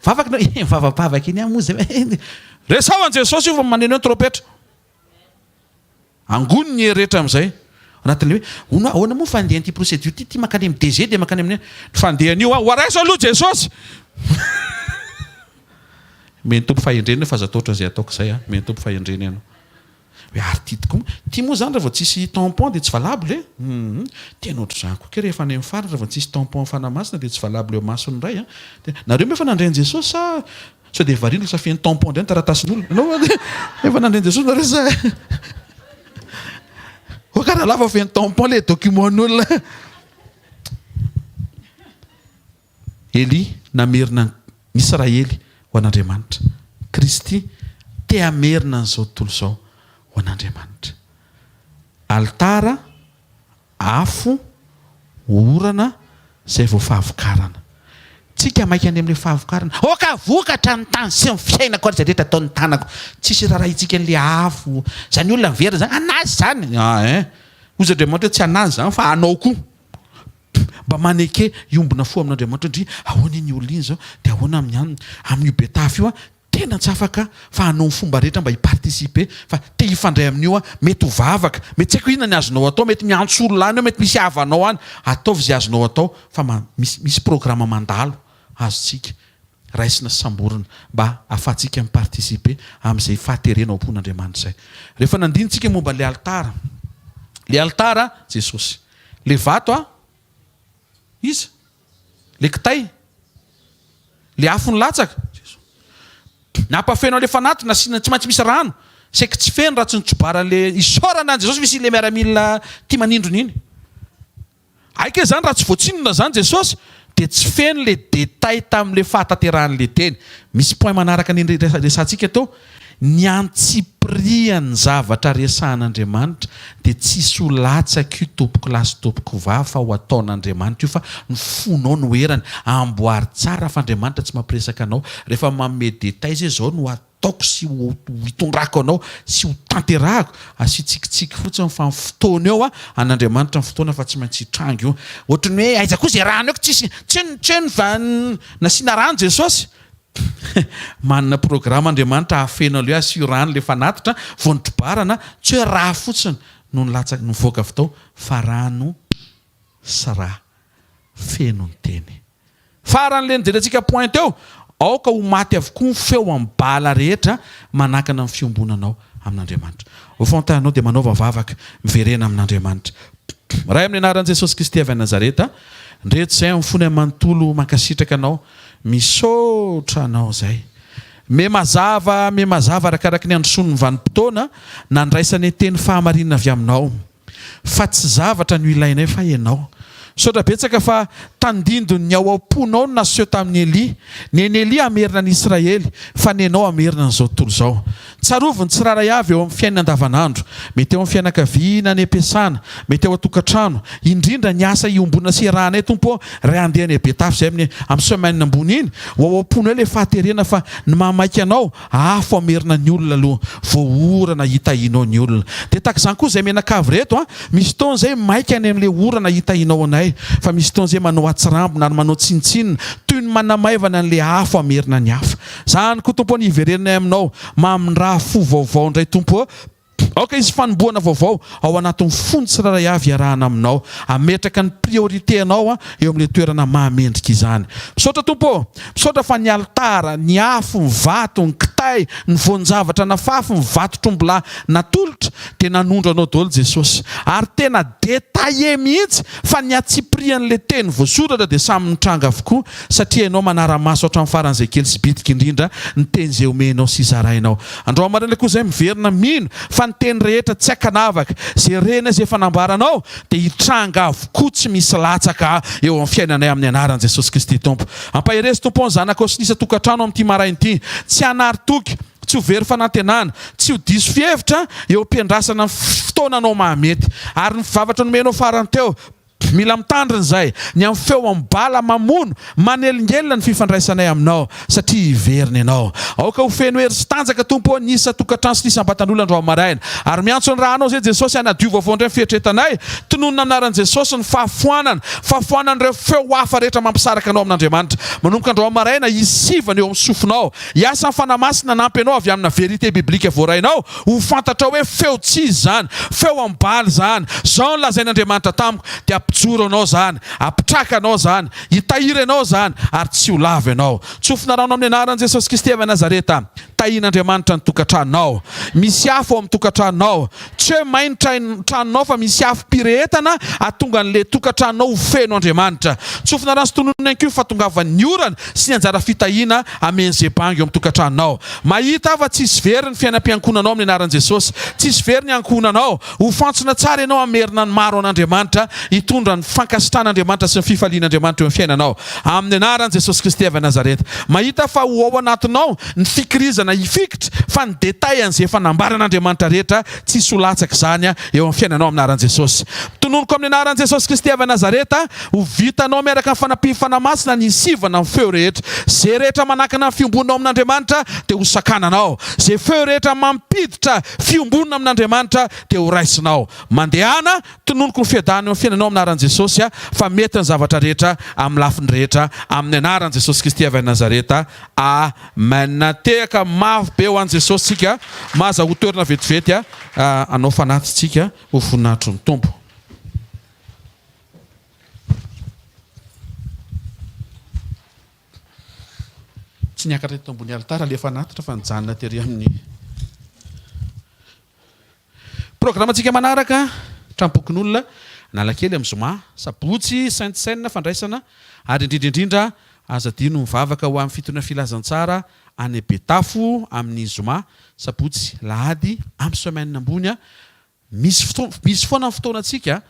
[SPEAKER 1] vavakinao mivavapavaka iny amozy resao an Jesosy io fa maneno ny trompetra angony ny rehetra am'izay anatin'le hoe ahoana moa fandeha an'ity procédure ty makany amin'ny DG de makany amin'ny fandehan'io ho araisa aloha Jesosy mentompo fahendreny fa zatotra zay ataoko zay a mentompo fahendreny ianao hoe ary titiko tia moa zany raha vao tsisy tampon dia tsy valable tena ohatran'izany koa ke rehefa any amin'ny faritra raha vao tsisy tampon amin'ny fanamasina dia tsy valable eo masony ray a nareo mefa nandreny jesosy sa sao dia varindro sa feny tampon ndray ny taratasin'olona anao efa nandreny jesosy nareo sa ho karaha lava feny tampon le documentn'olona Eli namerina Israely ho an'Andriamanitra. Kristy te hamerina an'izao tontolo izao ho an'Andriamanitra. Altara, afo, orana izay vao fahavokarana. Tsika maika any amin'ilay fahavokarana. Oka vokatra ny tany sy ny fiainako ary izay rehetra ataon'ny tanako. Tsisy raharaha itsika an'ilay afo. Izany olona miverina zany anazy zany. Ozy Andriamanitra tsy anazy zany fa anao koa. Mba maneke iombona fo amin'Andriamanitra ndry ahoana iny olona iny zao dia ahoana amin'io betafy io a tena tsy afaka fa hanao ny fomba rehetra mba hipartisipe fa te hifandray amin'io a mety ho vavaka mety tsy haiko inona ny azonao atao mety miantso olona any eo mety misy havanao any ataovy izay azonao atao fa misy programa mandalo azotsika raisina sy samborina mba ahafahantsika mipartisipe amin'izay fahaterena ao am-pon'Andriamanitra izay. Rehefa nandinitsika momba le altara Jesosy, le vato a iza le kitay le afony latsaka nampafenao le fanaty nasina tsy maintsy misy rano saika tsy feno raha tsy nitsobara le isorana an Jesosy misy le miaramila tia manindrony iny aika zany raha tsy voatsinona zany Jesosy dia tsy feno le détail tamin'le fahatanteran'le teny. Misy point manaraka ny resantsika tao ny antsipriany zavatra resahan'Andriamanitra dia tsisy ho latsaka io tompoko lahy sy tompoko vavy fa ho ataon'Andriamanitra io fa ny fonao no herany amboary tsara fa Andriamanitra tsy mampiresaka anao rehefa manome détail zay zao no ataoko sy ho hitondrako anao sy ho tanterahako asy tsikitsiky fotsiny fa ny fotoana eo a an'Andriamanitra ny fotoana fa tsy maintsy hitrango io ohatrany hoe aiza koa zay rano eko tsisy tseny va nasiana rano Jesosy manana programa Andriamanitra ahafenao le asio rano le fanatitra vao nitrobarana tsy hoe raha fotsiny no nilatsaka nivoaka avy tao fa rano sy raha feno ny teny faran'le nijerentsika point eo aoka ho maty avokoa ny feo ambala rehetra manakana amin'ny fiombonanao amin'Andriamanitra. Ho fantanao dia manao vavavaka miverena amin'Andriamanitra. Raha amin'ny anaran'i Jesosy Kristy avy a Nazareta ndreto zay amin'ny fony manontolo mankasitraka anao misaotra anao zay me mazava arakaraka ny androsony ny vanim-potoana nandraisany teny fahamarinana avy aminao fa tsy zavatra no ilainay fa ianao sotra betsaka fa tandindo ny ao am-ponao no naseho tamin'ny Eli amerina ny Israely fa ny anao amerina n'izao tontolo izao tsaroviny tsiraray avy eo amin'ny fiainana andavanandro mety eo amin'ny fianakaviana ny ampiasana mety eo an-tokatrano indrindra ny asa iombona sy rahanay tompo ray andeha ny betafy zay amin'ny semaine ambony iny ao am-pono eo le fahaterena fa ny mamaiky anao afo amerina ny olona aloha vao orana hitahinao ny olona dia taka izany koa zay menakavy reto a misy taona zay maika any amin'le orana hitahinao anay fa misy taona zay manao atsirambo na manao tsinitsinina toy ny manamaivana an'le afo amerina ny hafa zany koa tompo ny hiverenanay aminao mamindraha fo vaovao ndray tompo aoka izy fanomboana vaovao ao anatin'ny fony tsiraray avy iarahana aminao ametraka ny priorité anao a eo amin'le toerana mahamendrika izany misaotra tompo misaotra fa ny altara ny afo ny vato ny kitay ny voanjavatra na fafy ny vato trombola natolotra dia nanondro anao daholo Jesosy ary tena détaillé mihitsy fa ny atsiprian'le teny voasoratra dia samy nitranga avokoa satria ianao manara-maso hatramin'ny faran'izay kely sy bitika indrindra ny teny izay omenao sy zarainao andro amarina koa izay miverina mino fa ny teny rehetra tsy akanavaka zay rena zay fanambaranao dia hitranga avokoa tsy misy latsaka eo amin'ny fiainanay amin'ny anaran'i Jesosy Kristy tompo ampaheresy tompo ny zanakao sy nisa tokatrano amin'ity marain'ity tsy hanary toky tsy ho very fanantenana tsy ho diso fihevitra eo am-piandrasana ny fotoananao mahamety ary ny vavatra nomenao farany teo mila mitandriny zay ny amin'ny feo ambala mamono manelingelina ny fifandraisanay aminao satria hiverina ianao aoka ho feno hery sy tanjaka tompo nisa tokatrano sy nisa ambatan'olona andro maraina ary miantso ny rahanao zay Jesosy anadio vaovao indray fieritretanay tononona anaran'i Jesosy ny fahafoanana ireo feo hafa rehetra mampisaraka anao amin'Andriamanitra manomboka andro maraina hisivana eo amin'ny sofinao hiasa ny fanamasina nampy anao avy amina vérité biblika voarainao ho fantatra hoe feo tsy zany feo ambala zany zao ny lazain'Andriamanitra tamiko dia hijoro anao zany, apitraka anao zany, hitahiry anao zany ary tsy ho lava ianao. Tsofina rano amin'ny anaran'i Jesosy Kristy avy Nazareta. Tahian'Andriamanitra ny tokatranonao. Misy afo ao amin'ny tokatranonao. Tsy hoe mainitra ny tranonao fa misy afo piretana ahatonga an'le tokatranonao ho feno Andriamanitra. Tsofina rano sy tononona ihany koa fahatongavan'ny orana sy ny anjara fitahiana amen'izay bangy eo amin'ny tokatranonao. Mahita fa tsisy very ny fiainam-piankonanao amin'ny anaran'i Jesosy. Tsisy very ny ankonanao. Ho fantsona tsara ianao hamerina ny maro an'Andriamanitra, hitondra ny fankasitrahan'Andriamanitra sy ny fifalian'Andriamanitra eo amin'ny fiainanao. Amin'ny anaran'i Jesosy Kristy avy Nazareta. Mahita fa ho ao anatinao ny fikirizana hifikitra fa ny detay an'izay fanambaran'Andriamanitra rehetra tsisy ho latsaka izany eo amin'ny fiainanao amin'ny anaran'i Jesosy. Tononoko amin'ny anaran'i Jesosy Kristy avy Nazareta, ho vitanao miaraka amin'ny fanampihana masina ny sivana amin'ny feo rehetra. Zay rehetra manakana ny fiombonanao amin'Andriamanitra dia ho sakananao. Zay feo rehetra mampiditra fiombonana amin'Andriamanitra dia ho raisinao. Mandehana tononoko ny fiadanao amin'ny fiainanao amin'ny anaran'i Jesosy fa mety ny zavatra rehetra amin'ny lafiny rehetra amin'ny anaran'i Jesosy Kristy avy Nazareta. Amen. Tehaka mafy be ho an'i Jesosy tsika, maza ho toerana vetivety anao fanaty tsika ho voninahitry ny Tompo. Tsy niakatra eto ambony alitara alefa natitra fa nijanona tery amin'ny programantsika manaraka trampokin'olona analakely amin'ny zoma sabotsy sainte seine fandraisana ary indrindrindrindra aza dino mivavaka ho amin'ny fitona filazantsara any Betafo amin'ny zoma sabotsy lahady amin'ny semaine ambony. Misy foana fotoana antsika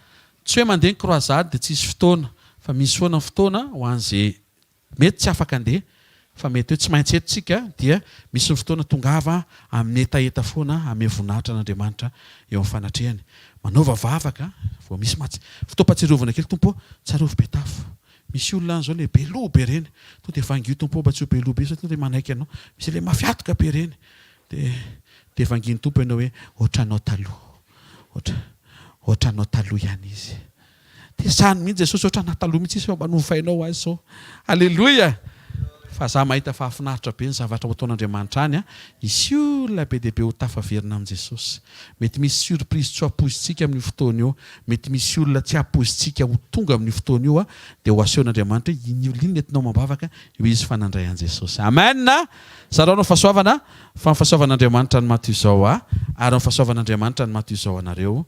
[SPEAKER 1] tsy hoe mandeha croisade dia tsisy fotoana fa misy foana fotoana ho an'izay mety tsy afaka andeha fa mety hoe tsy maintsy eto tsika dia misy ny fotoana tongava amin'ny etaeta foana amin'ny voninahitra an'Andriamanitra eo amin'ny fanatrehany. Manaova vavaka vao misy fotoam-patsiarovana kely Tompo tsarovy Betafo. Misy olona zao le beloha be reny. To dia vangio Tompo mba tsy ho beloha be satria dia manaiky anao. Misy le mafiatoka be reny. Dia vangiany Tompo ianao hoe ohatranao taloha. Ohatranao taloha ihany izy. Dia sany mihitsy Jesosy ohatranao taloha mihitsy izy fa mba nofainao azy sao. Alleluia. Fa za mahita fahafinaritra be ny zavatra ataon'Andriamanitra any. Isy olona be dia be ho tafaverina amin' Jesosy. Mety misy surprise tsy ho apozintsika amin'ny fotoana eo. Mety misy olona tsy apozintsika ho tonga amin'ny fotoana eo dia ho asehon'Andriamanitra iny olona iny entinao mambavaka eo izy fanandray an'i Jesosy. Amen. Zareo no fahasoavana fa ny fahasoavan'Andriamanitra ny maty izao ary ny fahasoavan'Andriamanitra ny maty izao anareo.